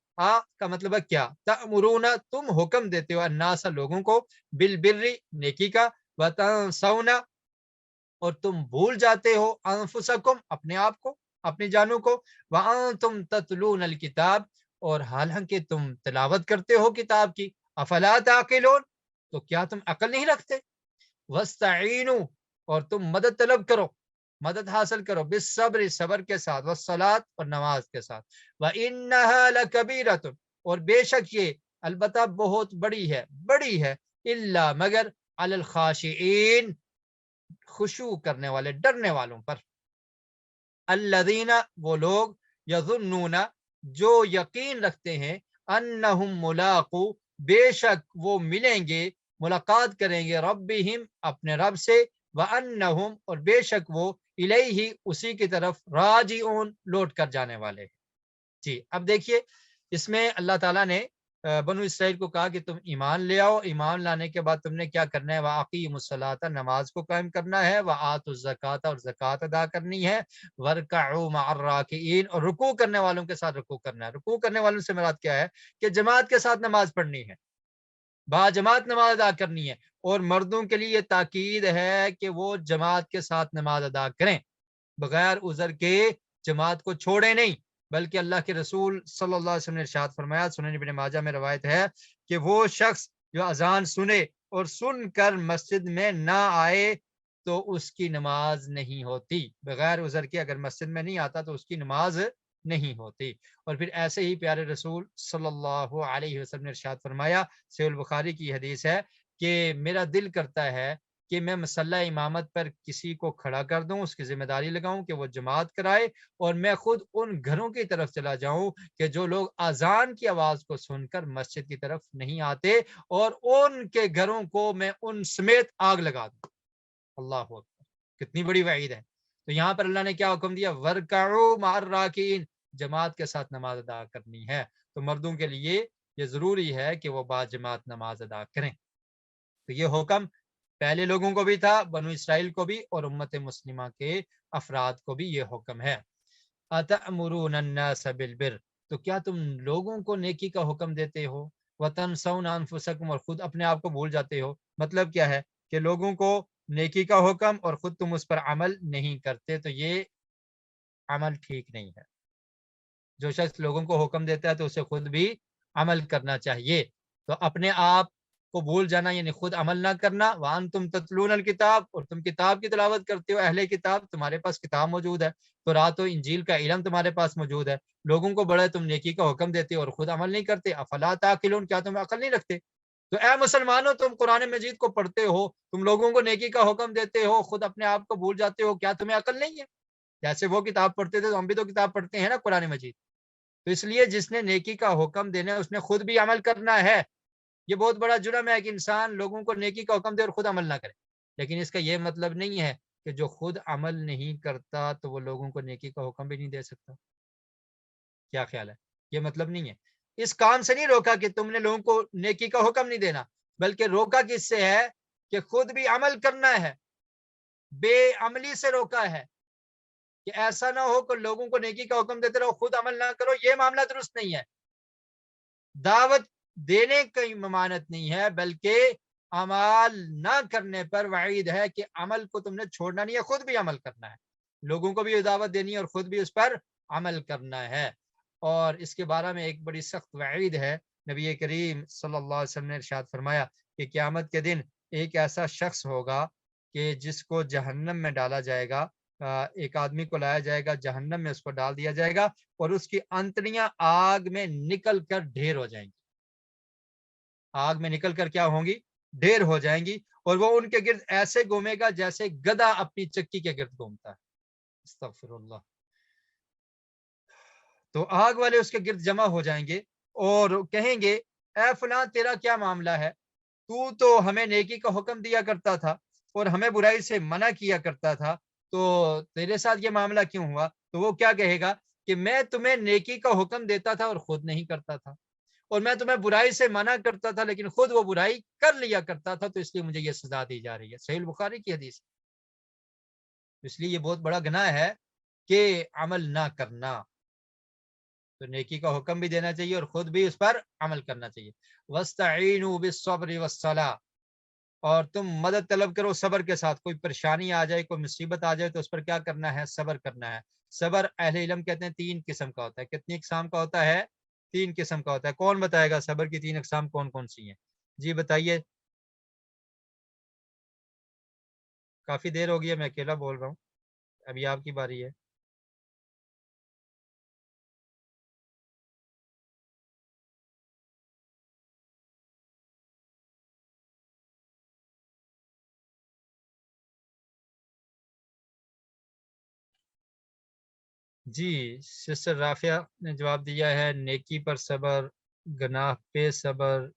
کا مطلب ہے کیا, تأمرون, تم حکم دیتے ہو, الناس, لوگوں کو, بالبر, نیکی کا, وتنسون, اور تم بھول جاتے ہو, انفسکم, اپنے آپ کو, اپنی جانوں کو, وانتم تتلون الکتاب, اور حالانکہ تم تلاوت کرتے ہو کتاب کی, افلا تعقلون, تو کیا تم عقل نہیں رکھتے, واستعینوا, اور تم مدد طلب کرو, مدد حاصل کرو, بالصبر, صبر کے ساتھ, والصلاۃ, اور نماز کے ساتھ, وانہا لکبیرۃ, اور بے شک یہ البتہ بہت بڑی ہے, الا, مگر, علی الخاشعین, خشوع کرنے والے, ڈرنے والوں پر. الذین, وہ لوگ, یظنون, جو یقین رکھتے ہیں, انہم ملاقو, بے شک وہ ملیں گے, ملاقات کریں گے, ربہم, اپنے رب سے, وانہم, اور بے شک وہ, الیہ, اسی کی طرف, راجعون, لوٹ کر جانے والے. جی, اب دیکھیے اس میں اللہ تعالیٰ نے بنو اسرائیل کو کہا کہ تم ایمان لے آؤ, ایمان لانے کے بعد تم نے کیا کرنا ہے, وَأَقِیمُوا الصَّلَاةَ, نماز کو قائم کرنا ہے, وَآتُوا الزَّکَاةَ, اور زکوٰۃ ادا کرنی ہے, وَارْکَعُوا مَعَ الرَّاکِعِینَ, اور رکوع کرنے والوں کے ساتھ رکوع کرنا ہے. رکوع کرنے والوں سے مراد کیا ہے کہ جماعت کے ساتھ نماز پڑھنی ہے, باجماعت نماز ادا کرنی ہے, اور مردوں کے لیے یہ تاکید ہے کہ وہ جماعت کے ساتھ نماز ادا کریں, بغیر عذر کے جماعت کو چھوڑیں نہیں. بلکہ اللہ کے رسول صلی اللہ علیہ وسلم نے ارشاد فرمایا, سنن ابن ماجہ میں روایت ہے, کہ وہ شخص جو اذان سنے اور سن کر مسجد میں نہ آئے تو اس کی نماز نہیں ہوتی. بغیر عذر کے اگر مسجد میں نہیں آتا تو اس کی نماز نہیں ہوتی. اور پھر ایسے ہی پیارے رسول صلی اللہ علیہ وسلم نے ارشاد فرمایا، صحیح البخاری کی حدیث ہے، کہ میرا دل کرتا ہے کہ میں مصلی امامت پر کسی کو کھڑا کر دوں، اس کی ذمہ داری لگاؤں کہ وہ جماعت کرائے، اور میں خود ان گھروں کی طرف چلا جاؤں کہ جو لوگ اذان کی آواز کو سن کر مسجد کی طرف نہیں آتے، اور ان کے گھروں کو میں ان سمیت آگ لگا دوں. اللہ اکبر، کتنی بڑی وعید ہے. تو یہاں پر اللہ نے کیا حکم دیا؟ ورکعوا مع الراکعین، جماعت کے ساتھ نماز ادا کرنی ہے. تو مردوں کے لیے یہ ضروری ہے کہ وہ با جماعت نماز ادا کریں. تو یہ حکم پہلے لوگوں کو بھی تھا، بنو اسرائیل کو بھی، اور امت مسلمہ کے افراد کو بھی یہ حکم ہے. اتأمرون الناس بالبر، تو کیا تم لوگوں کو نیکی کا حکم دیتے ہو، وتنسون انفسکم، اور خود اپنے آپ کو بھول جاتے ہو. مطلب کیا ہے کہ لوگوں کو نیکی کا حکم اور خود تم اس پر عمل نہیں کرتے، تو یہ عمل ٹھیک نہیں ہے. جو شخص لوگوں کو حکم دیتا ہے تو اسے خود بھی عمل کرنا چاہیے. تو اپنے آپ کو بھول جانا یعنی خود عمل نہ کرنا. وانتم تتلون الکتاب، اور تم کتاب کی تلاوت کرتے ہو، اہل کتاب، تمہارے پاس کتاب موجود ہے، تو رات و انجیل کا علم تمہارے پاس موجود ہے. لوگوں کو بڑے تم نیکی کا حکم دیتے اور خود عمل نہیں کرتے. افلا تعقلون، کیا تم عقل نہیں رکھتے؟ تو اے مسلمانوں، تم قرآن مجید کو پڑھتے ہو، تم لوگوں کو نیکی کا حکم دیتے ہو، خود اپنے آپ کو بھول جاتے ہو، کیا تمہیں عقل نہیں ہے؟ جیسے وہ کتاب پڑھتے تھے تو ہم بھی تو کتاب پڑھتے ہیں نا، قرآن مجید. تو اس لیے جس نے نیکی کا حکم دینا ہے اس نے خود بھی عمل کرنا ہے. یہ بہت بڑا جرم ہے کہ انسان لوگوں کو نیکی کا حکم دے اور خود عمل نہ کرے. لیکن اس کا یہ مطلب نہیں ہے کہ جو خود عمل نہیں کرتا تو وہ لوگوں کو نیکی کا حکم بھی نہیں دے سکتا. کیا خیال ہے؟ یہ مطلب نہیں ہے. اس کام سے نہیں روکا کہ تم نے لوگوں کو نیکی کا حکم نہیں دینا، بلکہ روکا کس سے ہے کہ خود بھی عمل کرنا ہے. بے عملی سے روکا ہے کہ ایسا نہ ہو کہ لوگوں کو نیکی کا حکم دیتے رہو، خود عمل نہ کرو. یہ معاملہ درست نہیں ہے. دعوت دینے کی ممانعت نہیں ہے، بلکہ عمل نہ کرنے پر وعید ہے کہ عمل کو تم نے چھوڑنا نہیں ہے، خود بھی عمل کرنا ہے. لوگوں کو بھی دعوت دینی ہے اور خود بھی اس پر عمل کرنا ہے. اور اس کے بارے میں ایک بڑی سخت وعید ہے. نبی کریم صلی اللہ علیہ وسلم نے ارشاد فرمایا کہ قیامت کے دن ایک ایسا شخص ہوگا کہ جس کو جہنم میں ڈالا جائے گا. ایک آدمی کو لایا جائے گا، جہنم میں اس کو ڈال دیا جائے گا، اور اس کی انتڑیاں آگ میں نکل کر ڈھیر ہو جائیں گی. آگ میں نکل کر کیا ہوں گی؟ ڈھیر ہو جائیں گی. اور وہ ان کے گرد ایسے گھومے گا جیسے گدھا اپنی چکی کے گرد گھومتا ہے. استغفر اللہ. تو آگ والے اس کے گرد جمع ہو جائیں گے اور کہیں گے، اے فلاں تیرا کیا معاملہ ہے؟ تو ہمیں نیکی کا حکم دیا کرتا تھا اور ہمیں برائی سے منع کیا کرتا تھا، تو تیرے ساتھ یہ معاملہ کیوں ہوا؟ تو وہ کیا کہے گا کہ میں تمہیں نیکی کا حکم دیتا تھا اور خود نہیں کرتا تھا، اور میں تمہیں برائی سے منع کرتا تھا لیکن خود وہ برائی کر لیا کرتا تھا، تو اس لیے مجھے یہ سزا دی جا رہی ہے. صحیح البخاری کی حدیث. اس لیے یہ بہت بڑا گناہ ہے کہ عمل نہ کرنا. تو نیکی کا حکم بھی دینا چاہیے اور خود بھی اس پر عمل کرنا چاہیے. وَاسْتَعِینُوا بِالصَّبْرِ وَالصَّلَاةِ، اور تم مدد طلب کرو صبر کے ساتھ. کوئی پریشانی آ جائے، کوئی مصیبت آ جائے تو اس پر کیا کرنا ہے؟ صبر کرنا ہے. صبر اہل علم کہتے ہیں 3 قسم کا ہوتا ہے. کتنی اقسام کا ہوتا ہے؟ 3 قسم کا ہوتا ہے. کون بتائے گا صبر کی 3 اقسام کون کون سی ہیں؟ جی بتائیے. کافی دیر ہو گئی ہے، میں اکیلا بول رہا ہوں، ابھی آپ کی باری ہے. جی سسٹر رافیہ نے جواب دیا ہے، نیکی پر صبر، گناہ پہ صبر،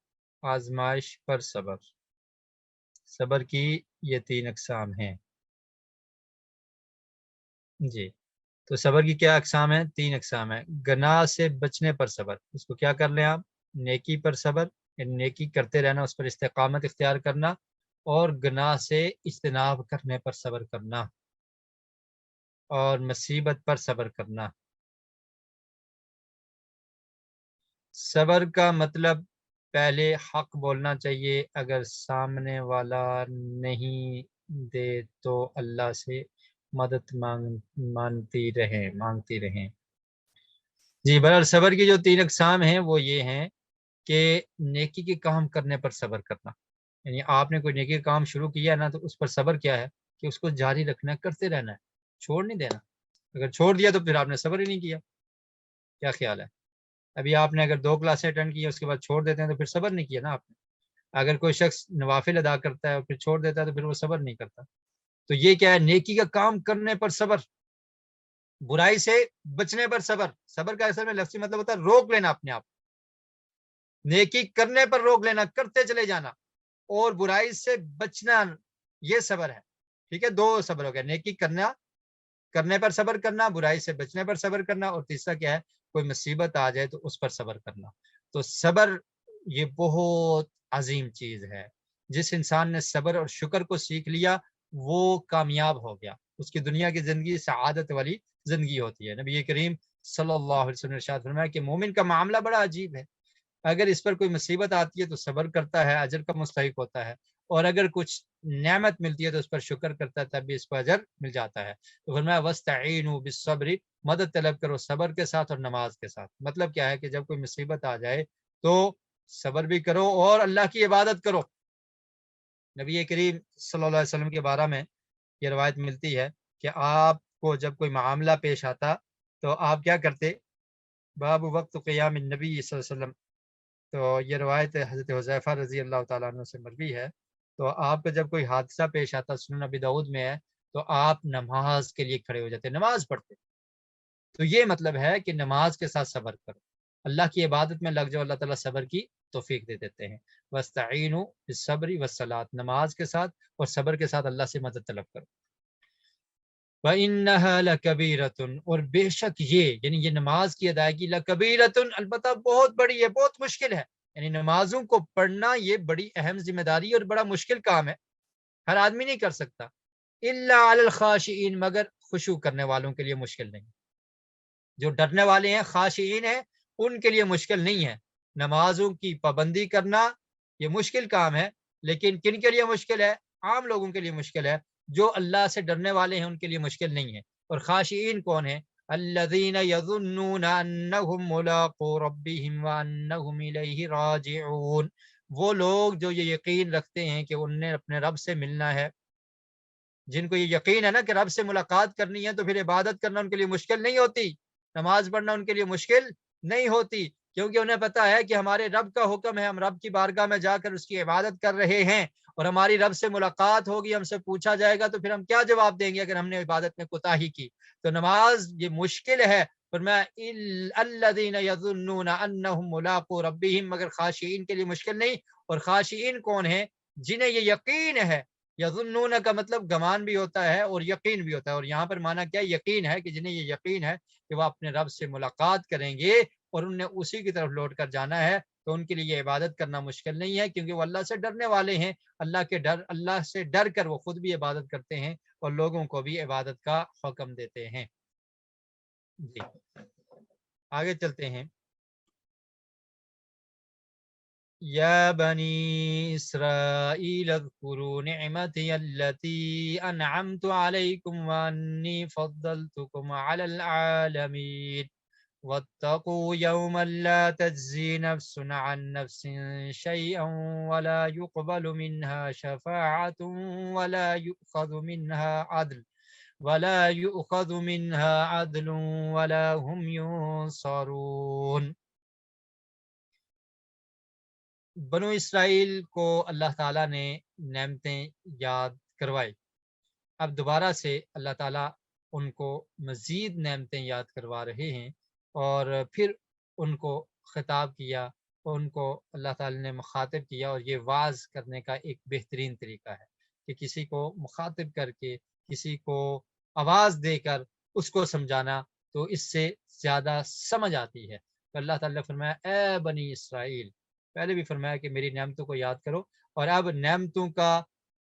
آزمائش پر صبر. صبر کی یہ 3 اقسام ہیں. جی تو صبر کی کیا اقسام ہیں؟ 3 اقسام ہیں. گناہ سے بچنے پر صبر، اس کو کیا کر لیں آپ؟ نیکی پر صبر، یعنی نیکی کرتے رہنا، اس پر استقامت اختیار کرنا، اور گناہ سے اجتناب کرنے پر صبر کرنا، اور مصیبت پر صبر کرنا. صبر کا مطلب پہلے حق بولنا چاہیے، اگر سامنے والا نہیں دے تو اللہ سے مدد مانگتی رہیں. جی برابر. صبر کی جو 3 اقسام ہیں وہ یہ ہیں کہ نیکی کے کام کرنے پر صبر کرنا، یعنی آپ نے کوئی نیکی کا کام شروع کیا نا تو اس پر صبر کیا ہے کہ اس کو جاری رکھنا ہے، کرتے رہنا ہے، چھوڑ نہیں دینا۔ اگر چھوڑ دیا تو پھر آپ نے صبر ہی نہیں کیا۔ کیا خیال ہے؟ ابھی آپ نے اگر 2 کلاسیں اٹینڈ کی اس کے بعد چھوڑ دیتے ہیں تو پھر صبر نہیں کیا نا آپ نے۔ اگر کوئی شخص نوافل ادا کرتا ہے اور پھر چھوڑ دیتا ہے تو پھر وہ صبر نہیں کرتا۔ تو یہ کیا ہے؟ نیکی کا کام کرنے پر صبر، برائی سے بچنے پر صبر۔ صبر کا اصل میں لفظی مطلب ہوتا ہے روک لینا اپنے آپ، نیکی کرنے پر روک لینا، کرتے چلے جانا، اور برائی سے بچنا، یہ صبر ہے۔ ٹھیک ہے، 2 صبر ہو گیا، نیکی کرنے پر صبر کرنا، برائی سے بچنے پر صبر کرنا، اور تیسرا کیا ہے؟ کوئی مصیبت آ جائے تو اس پر صبر کرنا۔ تو صبر یہ بہت عظیم چیز ہے۔ جس انسان نے صبر اور شکر کو سیکھ لیا وہ کامیاب ہو گیا، اس کی دنیا کی زندگی سعادت والی زندگی ہوتی ہے۔ نبی کریم صلی اللہ علیہ وسلم نے ارشاد فرمایا کہ مومن کا معاملہ بڑا عجیب ہے، اگر اس پر کوئی مصیبت آتی ہے تو صبر کرتا ہے، اجر کا مستحق ہوتا ہے، اور اگر کچھ نعمت ملتی ہے تو اس پر شکر کرتا ہے، تب بھی اس کو اجر مل جاتا ہے۔ تو فرمایا وَاسْتَعِینُوا بِالصَّبْرِ، مدد طلب کرو صبر کے ساتھ اور نماز کے ساتھ۔ مطلب کیا ہے کہ جب کوئی مصیبت آ جائے تو صبر بھی کرو اور اللہ کی عبادت کرو۔ نبی کریم صلی اللہ علیہ وسلم کے بارے میں یہ روایت ملتی ہے کہ آپ کو جب کوئی معاملہ پیش آتا تو آپ کیا کرتے؟ باب وقت قیام النبی صلی اللہ علیہ وسلم، تو یہ روایت حضرت حذیفہ رضی اللہ تعالیٰ عنہ سے مروی ہے۔ تو آپ کو جب کوئی حادثہ پیش آتا، سنن نبی داؤد میں ہے، تو آپ نماز کے لیے کھڑے ہو جاتے، نماز پڑھتے۔ تو یہ مطلب ہے کہ نماز کے ساتھ صبر کرو، اللہ کی عبادت میں لگ جاؤ، اللہ تعالیٰ صبر کی توفیق دے دیتے ہیں۔ وَاسْتَعِینُوا بِالصَّبْرِ وَالصَّلَاةِ، نماز کے ساتھ اور صبر کے ساتھ اللہ سے مدد طلب کرو۔ وَإِنَّهَا لَكَبِيرَةٌ، اور بے شک یعنی یہ نماز کی ادائیگی، لَكَبِيرَةٌ، البتہ بہت بڑی ہے، بہت مشکل ہے۔ یعنی نمازوں کو پڑھنا یہ بڑی اہم ذمہ داری اور بڑا مشکل کام ہے، ہر آدمی نہیں کر سکتا۔ إِلَّا عَلَى الْخَاشِعِينَ، مگر خشوع کرنے والوں کے لیے مشکل نہیں، جو ڈرنے والے ہیں، خاشعین ہیں، ان کے لیے مشکل نہیں ہے۔ نمازوں کی پابندی کرنا یہ مشکل کام ہے، لیکن کن کے لیے مشکل ہے؟ عام لوگوں کے لیے مشکل ہے، جو اللہ سے ڈرنے والے ہیں ان کے لیے مشکل نہیں ہے۔ اور خاشعین کون ہیں؟ الذین یظنون انہم ملاقو ربہم وانہم الیہ راجعون، وہ لوگ جو یہ یقین رکھتے ہیں کہ انہیں اپنے رب سے ملنا ہے، جن کو یہ یقین ہے نا کہ رب سے ملاقات کرنی ہے، تو پھر عبادت کرنا ان کے لیے مشکل نہیں ہوتی، نماز پڑھنا ان کے لیے مشکل نہیں ہوتی، کیونکہ انہیں پتا ہے کہ ہمارے رب کا حکم ہے، ہم رب کی بارگاہ میں جا کر اس کی عبادت کر رہے ہیں، اور ہماری رب سے ملاقات ہوگی، ہم سے پوچھا جائے گا، تو پھر ہم کیا جواب دیں گے اگر ہم نے عبادت میں کوتاہی کی؟ تو نماز یہ مشکل ہے۔ فرمایا الذین یظنون انہم ملاقو ربہم، مگر خاشعین کے لیے مشکل نہیں۔ اور خاشعین کون ہیں؟ جنہیں یہ یقین ہے۔ یظنون کا مطلب گمان بھی ہوتا ہے اور یقین بھی ہوتا ہے، اور یہاں پر معنی کیا یقین ہے؟ کہ جنہیں یہ یقین ہے کہ وہ اپنے رب سے ملاقات کریں گے اور انہیں اسی کی طرف لوٹ کر جانا ہے، تو ان کے لیے یہ عبادت کرنا مشکل نہیں ہے، کیونکہ وہ اللہ سے ڈرنے والے ہیں۔ اللہ سے ڈر کر وہ خود بھی عبادت کرتے ہیں اور لوگوں کو بھی عبادت کا حکم دیتے ہیں۔ جی آگے چلتے ہیں۔ یا بنی اسرائیل اذکروا نعمتی التي انعمت علیکم وانی فضلتکم علی العالمین واتقوا یوما لا تجزی نفس عن نفس شیئا ولا يقبل منها شفاعة ولا يؤخذ منها عدل ولا هم ينصرون۔ بنو اسرائیل کو اللہ تعالیٰ نے نعمتیں یاد کروائی، اب دوبارہ سے اللہ تعالیٰ ان کو مزید نعمتیں یاد کروا رہے ہیں، اور پھر ان کو خطاب کیا، اور ان کو اللہ تعالیٰ نے مخاطب کیا، اور یہ واعظ کرنے کا ایک بہترین طریقہ ہے کہ کسی کو مخاطب کر کے، کسی کو آواز دے کر اس کو سمجھانا، تو اس سے زیادہ سمجھ آتی ہے۔ تو اللہ تعالیٰ نے فرمایا اے بنی اسرائیل، پہلے بھی فرمایا کہ میری نعمتوں کو یاد کرو، اور اب نعمتوں کا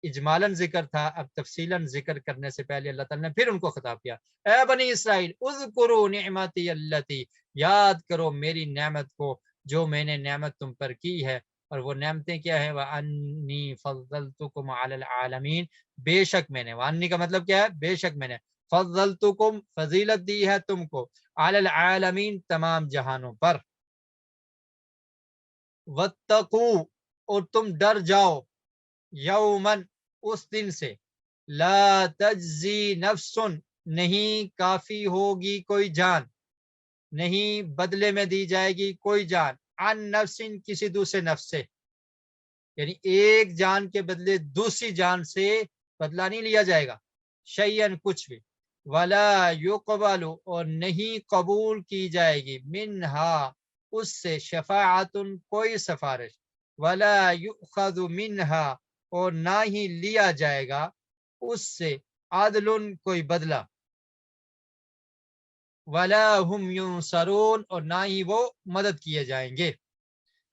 اجمالاً ذکر تھا، اب تفصیلاً ذکر کرنے سے پہلے اللہ تعالیٰ نے پھر ان کو خطاب کیا، اے بنی اسرائیل اذکروا نعمتی التی، یاد کرو میری نعمت کو جو میں نے نعمت تم پر کی ہے، اور وہ نعمتیں کیا ہے؟ وَأَنِّي فَضَّلْتُكُمْ عَلَى الْعَالَمِينَ، بے شک میں نے، وَأَنِّي کا مطلب کیا ہے؟ بے شک میں نے، فضلتکم، فضیلت دی ہے تم کو، علی العالمین، تمام جہانوں پر، وَاتَّقُوا اور تم ڈر جاؤ یومن اس دن سے لا تجزی نفس نہیں کافی ہوگی کوئی جان نہیں بدلے میں دی جائے گی کوئی جان عن نفس کسی دوسرے نفس سے یعنی ایک جان کے بدلے دوسری جان سے بدلہ نہیں لیا جائے گا شیئن کچھ بھی ولا یقبل اور نہیں قبول کی جائے گی منہا اس سے شفاعت کوئی سفارش ولا یؤخذ منہا اور نہ ہی لیا جائے گا اس سے عدل کوئی بدلہ ولا هم ینصرون اور نہ ہی وہ مدد کیے جائیں گے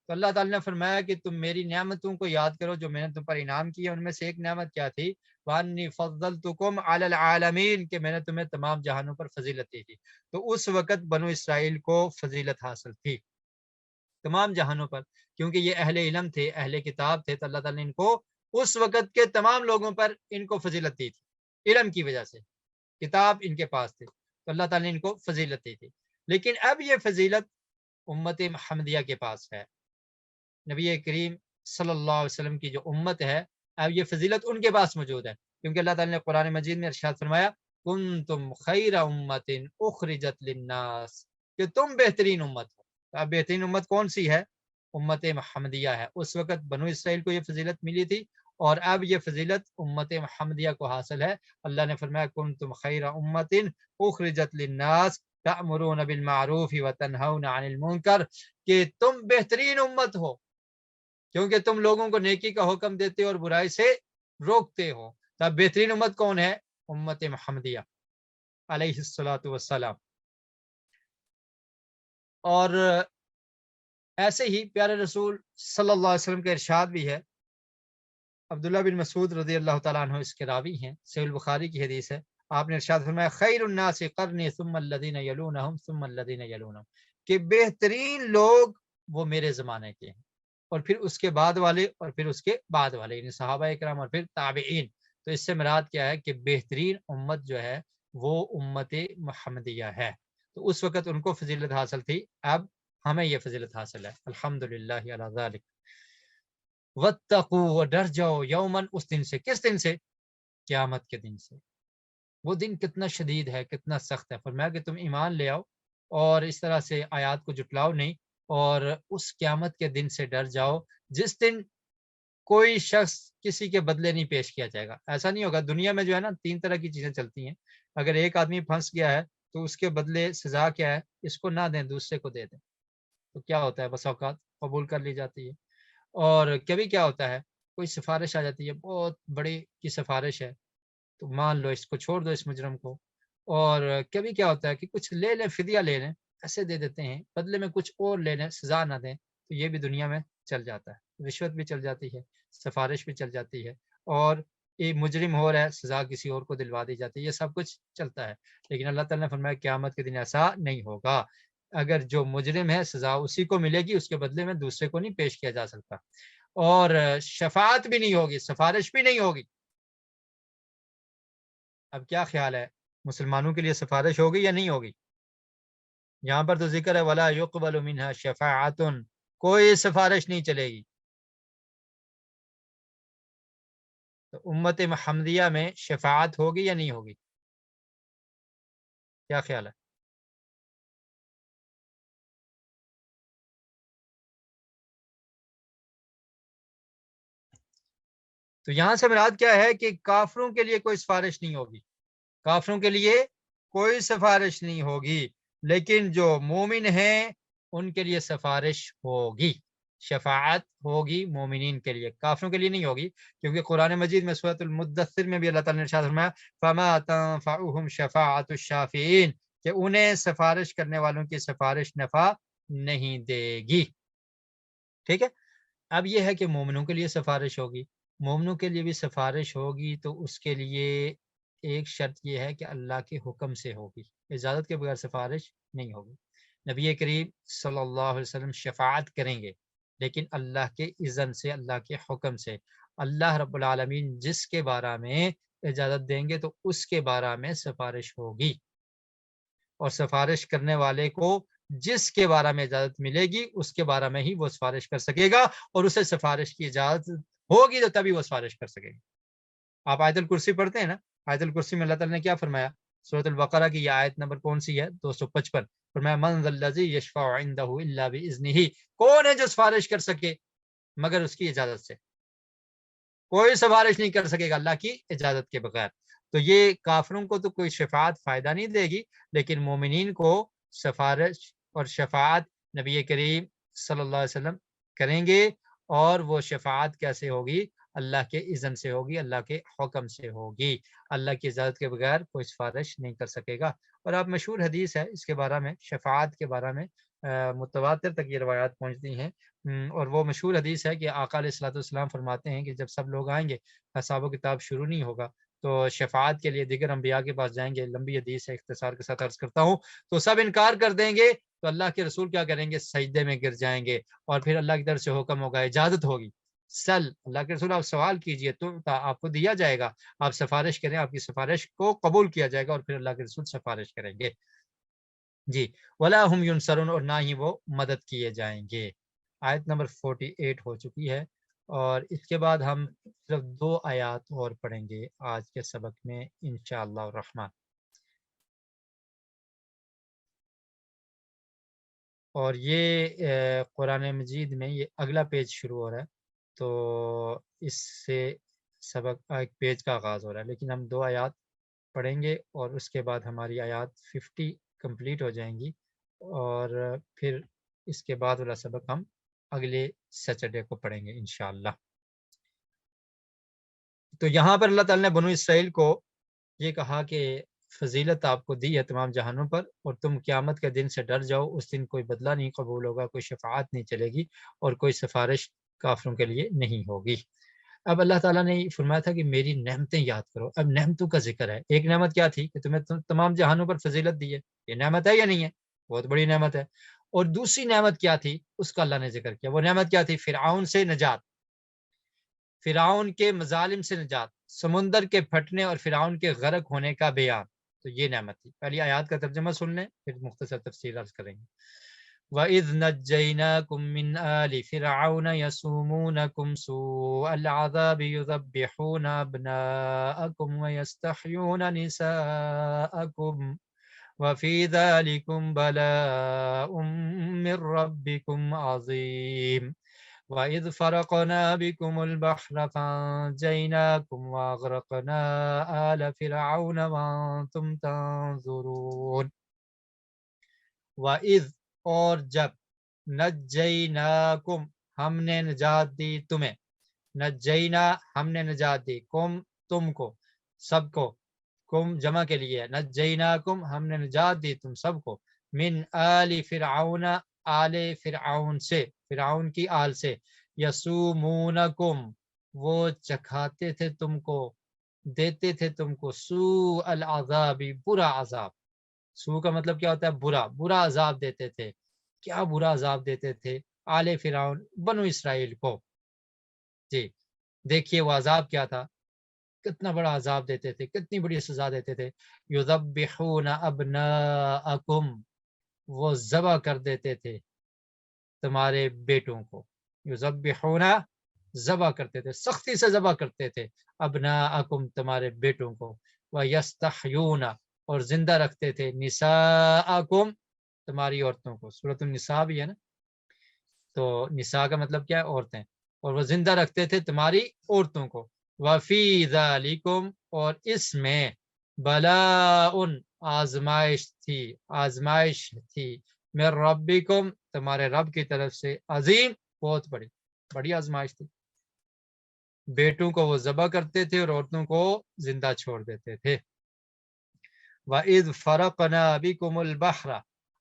تو اللہ تعالیٰ نے فرمایا کہ تم میری نعمتوں کو یاد کرو جو میں نے تم پر انعام کیا ان میں سے ایک نعمت کیا تھی وَأَنِّي فَضَّلْتُكُمْ عَلَى الْعَالَمِينَ کہ میں نے تمہیں تمام جہانوں پر فضیلت دی تھی تو اس وقت بنو اسرائیل کو فضیلت حاصل تھی تمام جہانوں پر کیونکہ یہ اہل علم تھے اہل کتاب تھے تو اللہ تعالیٰ نے ان کو اس وقت کے تمام لوگوں پر ان کو فضیلت دی تھی علم کی وجہ سے کتاب ان کے پاس تھے تو اللہ تعالیٰ نے ان کو فضیلت دی تھی لیکن اب یہ فضیلت امت محمدیہ کے پاس ہے نبی کریم صلی اللہ علیہ وسلم کی جو امت ہے اب یہ فضیلت ان کے پاس موجود ہے کیونکہ اللہ تعالیٰ نے قرآن مجید میں ارشاد فرمایا کنتم خیر امت اخرجت للناس کہ تم بہترین امت ہو اب بہترین امت کون سی ہے امت محمدیہ ہے اس وقت بنو اسرائیل کو یہ فضیلت ملی تھی اور اب یہ فضیلت امت محمدیہ کو حاصل ہے اللہ نے فرمایا کنتم خیر امت اخرجت للناس تأمرون بالمعروف وتنہون عن المنکر کہ تم بہترین امت ہو کیونکہ تم لوگوں کو نیکی کا حکم دیتے ہو اور برائی سے روکتے ہو تب بہترین امت کون ہے امت محمدیہ علیہ الصلوۃ والسلام اور ایسے ہی پیارے رسول صلی اللہ علیہ وسلم کا ارشاد بھی ہے عبداللہ بن مسعود رضی اللہ تعالیٰ عنہ اس کے راوی ہیں صحیح البخاری کی حدیث ہے آپ نے ارشاد فرمایا خیر الناس قرنی ثم الذین یلونہم ثم الذین یلونہم کہ بہترین لوگ وہ میرے زمانے کے ہیں اور پھر اس کے بعد والے اور پھر اس کے بعد والے یعنی صحابہ اکرام اور پھر تابعین تو اس سے مراد کیا ہے کہ بہترین امت جو ہے وہ امت محمدیہ ہے تو اس وقت ان کو فضیلت حاصل تھی اب ہمیں یہ فضیلت حاصل ہے الحمدللہ علی ذالک واتقوا ڈر جاؤ یومن اس دن سے کس دن سے قیامت کے دن سے وہ دن کتنا شدید ہے کتنا سخت ہے فرمایا کہ تم ایمان لے آؤ اور اس طرح سے آیات کو جھٹلاؤ نہیں اور اس قیامت کے دن سے ڈر جاؤ جس دن کوئی شخص کسی کے بدلے نہیں پیش کیا جائے گا ایسا نہیں ہوگا دنیا میں جو ہے نا 3 طرح کی چیزیں چلتی ہیں اگر ایک آدمی پھنس گیا ہے تو اس کے بدلے سزا کیا ہے اس کو نہ دیں دوسرے کو دے دیں تو کیا ہوتا ہے بس اوقات قبول کر لی جاتی ہے اور کبھی کیا ہوتا ہے کوئی سفارش آ جاتی ہے بہت بڑی کی سفارش ہے تو مان لو اس کو چھوڑ دو اس مجرم کو اور کبھی کیا ہوتا ہے کہ کچھ لے لیں فدیہ لے لیں ایسے دے دیتے ہیں بدلے میں کچھ اور لے لیں سزا نہ دیں تو یہ بھی دنیا میں چل جاتا ہے رشوت بھی چل جاتی ہے سفارش بھی چل جاتی ہے اور یہ مجرم ہو رہا ہے سزا کسی اور کو دلوا دی جاتی ہے یہ سب کچھ چلتا ہے لیکن اللہ تعالیٰ نے فرمایا قیامت کے دن ایسا نہیں ہوگا اگر جو مجرم ہے سزا اسی کو ملے گی اس کے بدلے میں دوسرے کو نہیں پیش کیا جا سکتا اور شفاعت بھی نہیں ہوگی سفارش بھی نہیں ہوگی اب کیا خیال ہے مسلمانوں کے لیے سفارش ہوگی یا نہیں ہوگی یہاں پر تو ذکر ہے ولا یقبل منها شفاعت کوئی سفارش نہیں چلے گی تو امت محمدیہ میں شفاعت ہوگی یا نہیں ہوگی کیا خیال ہے تو یہاں سے مراد کیا ہے کہ کافروں کے لیے کوئی سفارش نہیں ہوگی کافروں کے لیے کوئی سفارش نہیں ہوگی لیکن جو مومن ہیں ان کے لیے سفارش ہوگی شفاعت ہوگی مومنین کے لیے کافروں کے لیے نہیں ہوگی کیونکہ قرآن مجید میں سورۃ المدثر میں بھی اللہ تعالیٰ نے ارشاد فرمایا فما تنفعهم شفاعت الشافعین کہ انہیں سفارش کرنے والوں کی سفارش نفع نہیں دے گی ٹھیک ہے اب یہ ہے کہ مومنوں کے لیے سفارش ہوگی مومنوں کے لیے بھی سفارش ہوگی تو اس کے لیے ایک شرط یہ ہے کہ اللہ کے حکم سے ہوگی اجازت کے بغیر سفارش نہیں ہوگی نبی کریم صلی اللہ علیہ وسلم شفاعت کریں گے لیکن اللہ کے اذن سے اللہ کے حکم سے اللہ رب العالمین جس کے بارے میں اجازت دیں گے تو اس کے بارے میں سفارش ہوگی اور سفارش کرنے والے کو جس کے بارے میں اجازت ملے گی اس کے بارے میں ہی وہ سفارش کر سکے گا، اور اسے سفارش کی اجازت ہوگی تو تبھی وہ سفارش کر سکے گا۔ آپ آیت الکرسی پڑھتے ہیں نا، آیت الکرسی میں اللہ تعالیٰ نے کیا فرمایا؟ سورۃ البقرہ کی یہ آیت نمبر کون سی ہے؟ 255۔ فرمایا من ذا الذی یشفع عندہ الا باذنہ، کون ہے جو سفارش کر سکے مگر اس کی اجازت سے؟ کوئی سفارش نہیں کر سکے گا اللہ کی اجازت کے بغیر۔ تو یہ کافروں کو تو کوئی شفاعت فائدہ نہیں دے گی، لیکن مومنین کو سفارش اور شفاعت نبی کریم صلی اللہ علیہ وسلم کریں گے، اور وہ شفاعت کیسے ہوگی؟ اللہ کے اذن سے ہوگی، اللہ کے حکم سے ہوگی۔ اللہ کی اجازت کے بغیر کوئی سفارش نہیں کر سکے گا۔ اور اب مشہور حدیث ہے اس کے بارے میں، شفاعت کے بارے میں متواتر تک یہ روایات پہنچتی ہیں، اور وہ مشہور حدیث ہے کہ آقا علیہ الصلوۃ والسلام فرماتے ہیں کہ جب سب لوگ آئیں گے، حساب و کتاب شروع نہیں ہوگا، تو شفاعت کے لیے دیگر انبیاء کے پاس جائیں گے۔ لمبی حدیث ہے، اختصار کے ساتھ عرض کرتا ہوں۔ تو سب انکار کر دیں گے، تو اللہ کے رسول کیا کریں گے؟ سجدے میں گر جائیں گے، اور پھر اللہ کی طرف سے حکم ہوگا، اجازت ہوگی، سل اللہ کے رسول آپ سوال کیجئے تو آپ کو دیا جائے گا، آپ سفارش کریں، آپ کی سفارش کو قبول کیا جائے گا، اور پھر اللہ کے رسول سفارش کریں گے۔ جی، ولا ہم ینصرون، اور نہ ہی وہ مدد کیے جائیں گے۔ آیت نمبر 48 ہو چکی ہے، اور اس کے بعد ہم صرف 2 آیات اور پڑھیں گے آج کے سبق میں انشاءاللہ الرحمن۔ اور یہ قرآن مجید میں یہ اگلا پیج شروع ہو رہا ہے، تو اس سے سبق ایک پیج کا آغاز ہو رہا ہے، لیکن ہم 2 آیات پڑھیں گے، اور اس کے بعد ہماری آیات 50 کمپلیٹ ہو جائیں گی، اور پھر اس کے بعد والا سبق ہم اگلے سیٹرڈے کو پڑھیں گے انشاءاللہ۔ تو یہاں پر اللہ تعالیٰ نے بنو اسرائیل کو یہ کہا کہ فضیلت آپ کو دی ہے تمام جہانوں پر، اور تم قیامت کے دن سے ڈر جاؤ، اس دن کوئی بدلہ نہیں قبول ہوگا، کوئی شفاعت نہیں چلے گی، اور کوئی سفارش کافروں کے لیے نہیں ہوگی۔ اب اللہ تعالیٰ نے فرمایا تھا کہ میری نعمتیں یاد کرو۔ اب نعمتوں کا ذکر ہے۔ ایک نعمت کیا تھی کہ تمہیں تمام جہانوں پر فضیلت دی ہے، یہ نعمت ہے یا نہیں ہے؟ بہت بڑی نعمت ہے۔ اور دوسری نعمت کیا تھی اس کا اللہ نے ذکر کیا۔ وہ نعمت کیا تھی؟ فرعون سے نجات، فرعون کے مظالم سے نجات، سمندر کے پھٹنے اور فرعون کے غرق ہونے کا بیان۔ تو یہ نعمت تھی۔ پہلی آیات کا ترجمہ سن لیں، پھر مختصر تفسیر عرض کریں گے۔ وَإِذْ نَجَّيْنَاكُمْ مِنْ آلِ فِرْعَوْنَ يَسُومُونَكُمْ سُوءَ الْعَذَابِ يُذَبِّحُونَ أَبْنَاءَكُمْ وَيَسْتَحْيُونَ نِسَاءَكُمْ وَفِي ذَلِكُمْ بَلَاءٌ مِّن رَّبِّكُمْ عَظِيمٌ وَإِذْ فَرَقْنَا بِكُمُ الْبَحْرَ فَأَنجَيْنَاكُمْ وَأَغْرَقْنَا آلَ فِرْعَوْنَ وَأَنْتُمْ تَنظُرُونَ۔ وَإِذْ، اور جب، نَجَّيْنَاكُمْ ہم نے نجات دی تمہیں، نجینا ہم نے نجات دی، کم تم کو، سب کو، کم جمع کے لیے، نجیناکم ہم نے نجات دی تم سب کو، من آل فرعون آل فرعون سے، فرعون کی آل سے، یسومونکم وہ چکھاتے تھے تم کو، دیتے تھے تم کو، سوء العذاب برا عذاب۔ سوء کا مطلب کیا ہوتا ہے؟ برا، برا عذاب دیتے تھے۔ کیا برا عذاب دیتے تھے؟ آل فرعون، بنو اسرائیل کو۔ جی دیکھیے وہ عذاب کیا تھا، کتنا بڑا عذاب دیتے تھے، کتنی بڑی سزا دیتے تھے۔ یذبحون ابناءکم وہ ذبح کر دیتے تھے تمہارے بیٹوں کو، یذبحون ذبح کرتے تھے، سختی سے ذبح کرتے تھے، ابناءکم تمہارے بیٹوں کو، ویستحیون اور زندہ رکھتے تھے، نساءکم تمہاری عورتوں کو۔ سورۃ النساء بھی ہے نا، تو نساء کا مطلب کیا ہے؟ عورتیں، اور وہ زندہ رکھتے تھے تمہاری عورتوں کو۔ وفی ذالکم اور اس میں، بلاء آزمائش تھی، آزمائش تھی، من ربکم تمہارے رب کی طرف سے، عظیم بہت بڑی، بڑی آزمائش تھی۔ بیٹوں کو وہ ذبح کرتے تھے اور عورتوں کو زندہ چھوڑ دیتے تھے۔ وَإِذْ فَرَقْنَا بِكُمُ الْبَحْرَ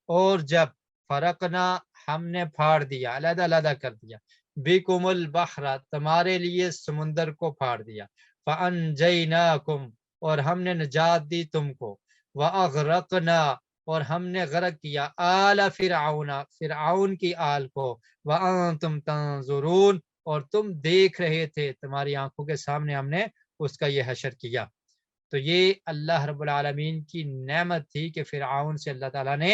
اور جب، فرقنا ہم نے پھاڑ دیا، علیحدہ علیحدہ کر دیا، بِكُمُ الْبَحْرَ تمہارے لیے سمندر کو پھاڑ دیا، فَأَنْجَيْنَاكُمْ اور ہم نے نجات دی تم کو، وَأَغْرَقْنَا اور ہم نے غرق کیا، آل فرعون فرعون کی آل کو، وَأَنْتُمْ تَنْظُرُونَ اور تم دیکھ رہے تھے، تمہاری آنکھوں کے سامنے ہم نے اس کا یہ حشر کیا۔ تو یہ اللہ رب العالمین کی نعمت تھی کہ فرعون سے اللہ تعالیٰ نے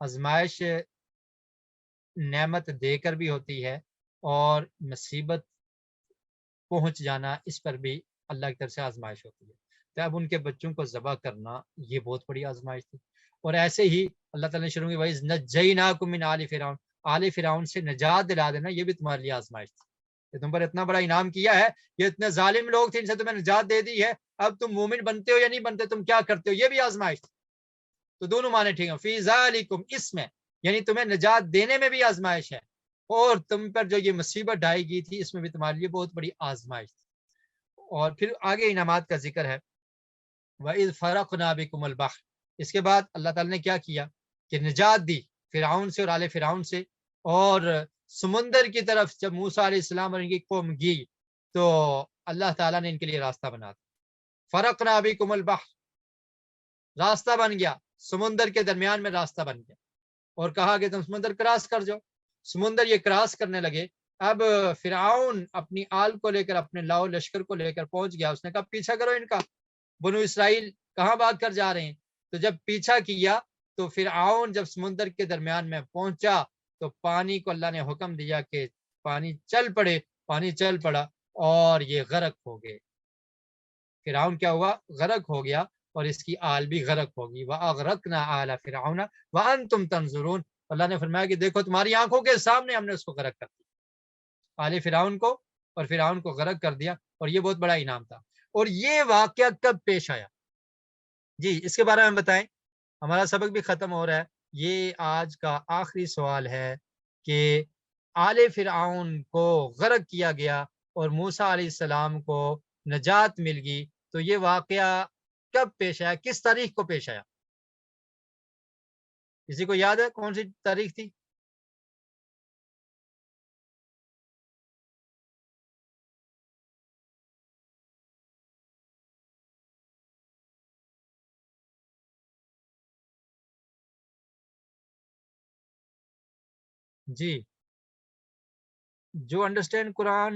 آزمائش نعمت دے کر بھی ہوتی ہے اور مصیبت پہنچ جانا اس پر بھی اللہ کی طرف سے آزمائش ہوتی ہے. تو اب ان کے بچوں کو ذبح کرنا یہ بہت بڑی آزمائش تھی. اور ایسے ہی اللہ تعالیٰ نے شروع میں وَإِذْ نَجَّيْنَاكُم مِّنْ آلِ فِرْعَوْنَ، آل فرعون سے نجات دلا دینا یہ بھی تمہارے لیے آزمائش تھی. کہ تم پر اتنا بڑا انعام کیا ہے، یہ اتنے ظالم لوگ تھے ان سے تمہیں نجات دے دی ہے، اب تم مومن بنتے ہو یا نہیں بنتے، تم کیا کرتے ہو، یہ بھی آزمائش تھی. تو دونوں معنی ٹھیک ہیں. فی ذالکم، اس میں یعنی تمہیں نجات دینے میں بھی آزمائش ہے، اور تم پر جو یہ مصیبت ڈائی گئی تھی اس میں بھی تمہارے لیے بہت بڑی آزمائش تھی. اور پھر آگے انعامات کا ذکر ہے. وَإِذْ فَرَقْنَا بِكُمُ الْبَحْرَ، اس کے بعد اللہ تعالیٰ نے کیا کیا کہ نجات دی فرعون سے اور آل فرعون سے، اور سمندر کی طرف جب موسیٰ علیہ السلام اور ان کی قوم گئی تو اللہ تعالیٰ نے ان کے لیے راستہ بنا دیا. فَرَقْنَا بِكُمُ الْبَحْرَ، راستہ بن گیا، سمندر کے درمیان میں راستہ بن گیا، اور کہا کہ تم سمندر کراس کر جاؤ. سمندر یہ کراس کرنے لگے. اب فرعون اپنی آل کو لے کر، اپنے لاؤ لشکر کو لے کر پہنچ گیا. اس نے کہا پیچھا کرو ان کا، بنو اسرائیل کہاں بھاگ کر جا رہے ہیں. تو جب پیچھا کیا تو فرعون جب سمندر کے درمیان میں پہنچا تو پانی کو اللہ نے حکم دیا کہ پانی چل پڑے. پانی چل پڑا اور یہ غرق ہو گئے. فرعون کیا ہوا؟ غرق ہو گیا، اور اس کی آل بھی غرق ہوگی. وَأَغْرَقْنَا آلَ فِرْعَوْنَ وَأَنْتُمْ تَنظُرُونَ، اللہ نے فرمایا کہ دیکھو تمہاری آنکھوں کے سامنے ہم نے اس کو غرق کر دیا، آل فرعون کو، اور فرعون کو غرق کر دیا. اور یہ بہت بڑا انعام تھا. اور یہ واقعہ کب پیش آیا؟ جی اس کے بارے میں بتائیں، ہمارا سبق بھی ختم ہو رہا ہے. یہ آج کا آخری سوال ہے کہ آل فرعون کو غرق کیا گیا اور موسیٰ علیہ السلام کو نجات مل گئی. تو یہ واقعہ کب پیش آیا، کس تاریخ کو پیش آیا؟ کسی کو یاد ہے کون سی تاریخ تھی؟ جی، جو انڈرسٹینڈ قرآن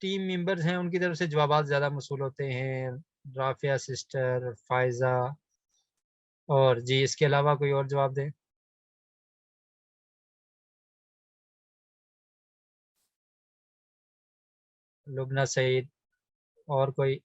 ٹیم ممبرز ہیں ان کی طرف سے جوابات زیادہ موصول ہوتے ہیں. رافیہ سسٹر، فائزہ، اور جی اس کے علاوہ کوئی اور جواب دیں. لبنہ سعید، اور کوئی؟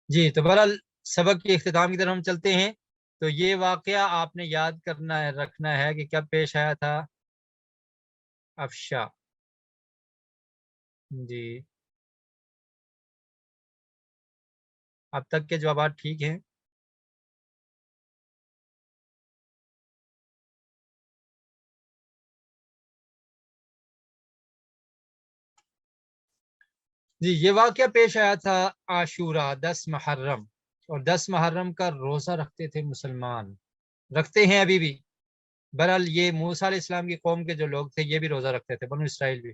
جی تو بہرحال سبق کے اختتام کی طرف ہم چلتے ہیں. تو یہ واقعہ آپ نے یاد کرنا ہے، رکھنا ہے کہ کب پیش آیا تھا. افشا، جی اب تک کے جوابات ٹھیک ہیں. جی یہ واقعہ پیش آیا تھا عاشورہ، 10 محرم. اور 10 محرم کا روزہ رکھتے تھے مسلمان، رکھتے ہیں ابھی بھی. بہرحال یہ موسیٰ علیہ السلام کی قوم کے جو لوگ تھے یہ بھی روزہ رکھتے تھے، بنو اسرائیل بھی.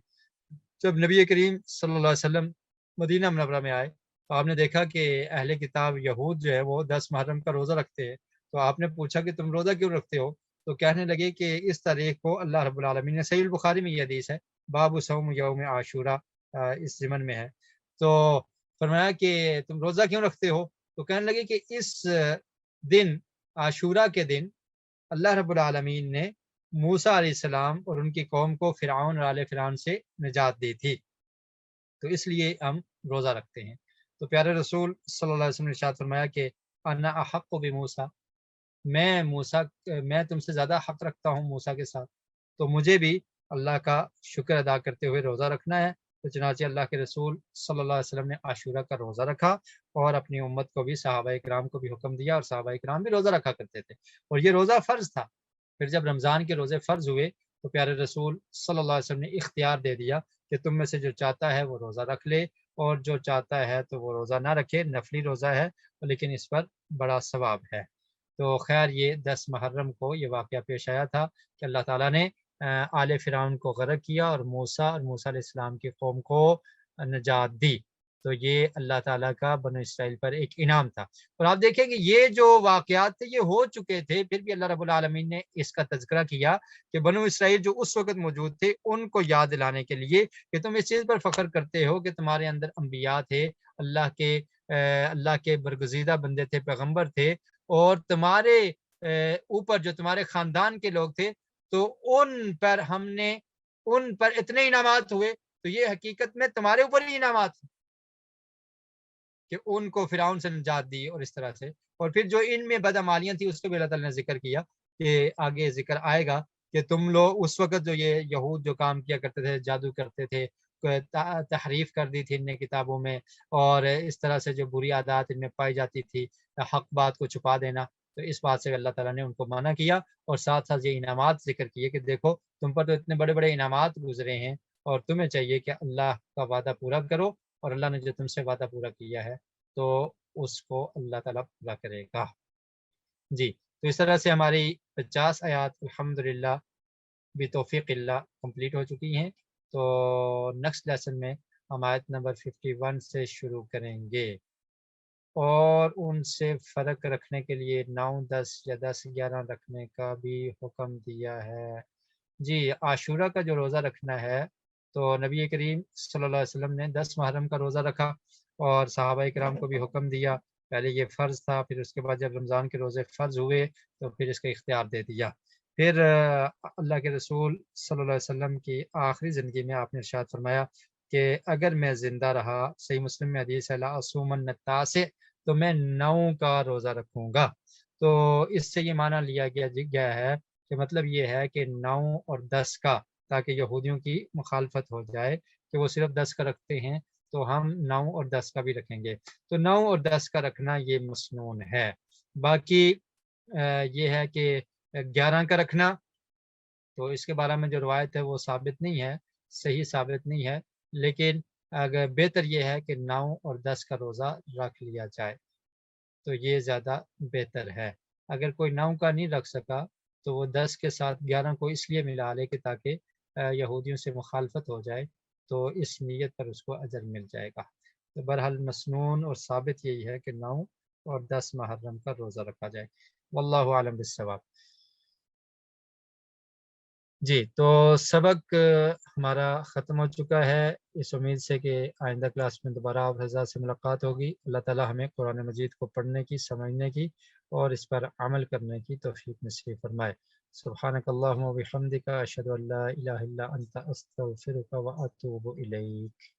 جب نبی کریم صلی اللہ علیہ وسلم مدینہ منورہ میں آئے تو آپ نے دیکھا کہ اہل کتاب یہود جو ہے وہ 10 محرم کا روزہ رکھتے ہیں. تو آپ نے پوچھا کہ تم روزہ کیوں رکھتے ہو؟ تو کہنے لگے کہ اس تاریخ کو اللہ رب العالمین نے، صحیح البخاری میں یہ حدیث ہے، باب صوم یوم عاشورہ، اس ضمن میں ہے. تو فرمایا کہ تم روزہ کیوں رکھتے ہو؟ تو کہنے لگے کہ اس دن، عاشورہ کے دن، اللہ رب العالمین نے موسیٰ علیہ السلام اور ان کی قوم کو فرعون اور آل فرعون سے نجات دی تھی، تو اس لیے ہم روزہ رکھتے ہیں. تو پیارے رسول صلی اللہ علیہ وسلم نے ارشاد فرمایا کہ انا احق بموسیٰ، میں تم سے زیادہ حق رکھتا ہوں موسیٰ کے ساتھ، تو مجھے بھی اللہ کا شکر ادا کرتے ہوئے روزہ رکھنا ہے. تو چنانچہ اللہ کے رسول صلی اللہ علیہ وسلم نے عاشورہ کا روزہ رکھا، اور اپنی امت کو بھی، صحابہ کرام کو بھی حکم دیا، اور صحابہ کرام بھی روزہ رکھا کرتے تھے. اور یہ روزہ فرض تھا. پھر جب رمضان کے روزے فرض ہوئے تو پیارے رسول صلی اللہ علیہ وسلم نے اختیار دے دیا کہ تم میں سے جو چاہتا ہے وہ روزہ رکھ لے، اور جو چاہتا ہے تو وہ روزہ نہ رکھے. نفلی روزہ ہے لیکن اس پر بڑا ثواب ہے. تو خیر یہ 10 محرم کو یہ واقعہ پیش آیا تھا کہ اللہ تعالیٰ نے آل فرعون کو غرق کیا اور موسیٰ علیہ السلام کی قوم کو نجات دی. تو یہ اللہ تعالیٰ کا بنو اسرائیل پر ایک انعام تھا۔ اور آپ دیکھیں کہ یہ جو واقعات تھے یہ ہو چکے تھے، پھر بھی اللہ رب العالمین نے اس کا تذکرہ کیا کہ بنو اسرائیل جو اس وقت موجود تھے ان کو یاد دلانے کے لیے کہ تم اس چیز پر فخر کرتے ہو کہ تمہارے اندر انبیاء تھے، اللہ کے برگزیدہ بندے تھے، پیغمبر تھے، اور تمہارے اوپر جو تمہارے خاندان کے لوگ تھے تو ان پر اتنے انعامات ہوئے، تو یہ حقیقت میں تمہارے اوپر ہی انعامات کہ ان کو فرعون سے نجات دی اور اس طرح سے۔ اور پھر جو ان میں بدعمالیاں تھیں اس کو بھی اللہ تعالیٰ نے ذکر کیا کہ آگے ذکر آئے گا کہ تم لوگ اس وقت جو یہ یہود جو کام کیا کرتے تھے، جادو کرتے تھے، تحریف کر دی تھی ان نے کتابوں میں، اور اس طرح سے جو بری عادات ان میں پائی جاتی تھی، حق بات کو چھپا دینا، تو اس بات سے اللہ تعالیٰ نے ان کو منع کیا، اور ساتھ ساتھ یہ انعامات ذکر کیے کہ دیکھو تم پر تو اتنے بڑے بڑے انعامات گزرے ہیں، اور تمہیں چاہیے کہ اللہ کا وعدہ پورا کرو، اور اللہ نے جو تم سے وعدہ پورا کیا ہے تو اس کو اللہ تعالیٰ پورا کرے گا۔ جی، تو اس طرح سے ہماری 50 آیات الحمدللہ بتوفیق اللہ کمپلیٹ ہو چکی ہیں۔ تو نیکسٹ لیسن میں ہم آیت نمبر 51 سے شروع کریں گے، اور ان سے فرق رکھنے کے لیے 9 10 یا 10 11 رکھنے کا بھی حکم دیا ہے۔ جی، عاشورہ کا جو روزہ رکھنا ہے تو نبی کریم صلی اللہ علیہ وسلم نے 10 محرم کا روزہ رکھا، اور صحابہ کرام کو بھی حکم دیا۔ پہلے یہ فرض تھا، پھر اس کے بعد جب رمضان کے روزے فرض ہوئے تو پھر اس کا اختیار دے دیا۔ پھر اللہ کے رسول صلی اللہ علیہ وسلم کی آخری زندگی میں آپ نے ارشاد فرمایا کہ اگر میں زندہ رہا، صحیح مسلم میں حدیث ہے، لأصومن التاسع، تو میں 9 کا روزہ رکھوں گا۔ تو اس سے یہ معنی لیا گیا ہے کہ مطلب یہ ہے کہ 9 اور 10 کا، تاکہ یہودیوں کی مخالفت ہو جائے کہ وہ صرف 10 کا رکھتے ہیں، تو ہم 9 اور 10 کا بھی رکھیں گے۔ تو 9 اور 10 کا رکھنا یہ مسنون ہے۔ باقی یہ ہے کہ 11 کا رکھنا، تو اس کے بارے میں جو روایت ہے وہ ثابت نہیں ہے، صحیح ثابت نہیں ہے، لیکن اگر بہتر یہ ہے کہ 9 اور 10 کا روزہ رکھ لیا جائے تو یہ زیادہ بہتر ہے۔ اگر کوئی 9 کا نہیں رکھ سکا تو وہ 10 کے ساتھ 11 کو اس لیے ملا لے کہ تاکہ یہودیوں سے مخالفت ہو جائے، تو اس نیت پر اس کو اجر مل جائے گا۔ تو بہرحال مسنون اور ثابت یہی ہے کہ 9 اور 10 محرم کا روزہ رکھا جائے۔ واللہ عالم بالصواب۔ جی، تو سبق ہمارا ختم ہو چکا ہے، اس امید سے کہ آئندہ کلاس میں دوبارہ آپ حضرات سے ملاقات ہوگی۔ اللہ تعالی ہمیں قرآن مجید کو پڑھنے کی، سمجھنے کی اور اس پر عمل کرنے کی توفیق نصیب فرمائے۔ سبحانک اللہم و بحمدک، اشہد ان لا الہ الا انت، استغفرک و اتوب الیک۔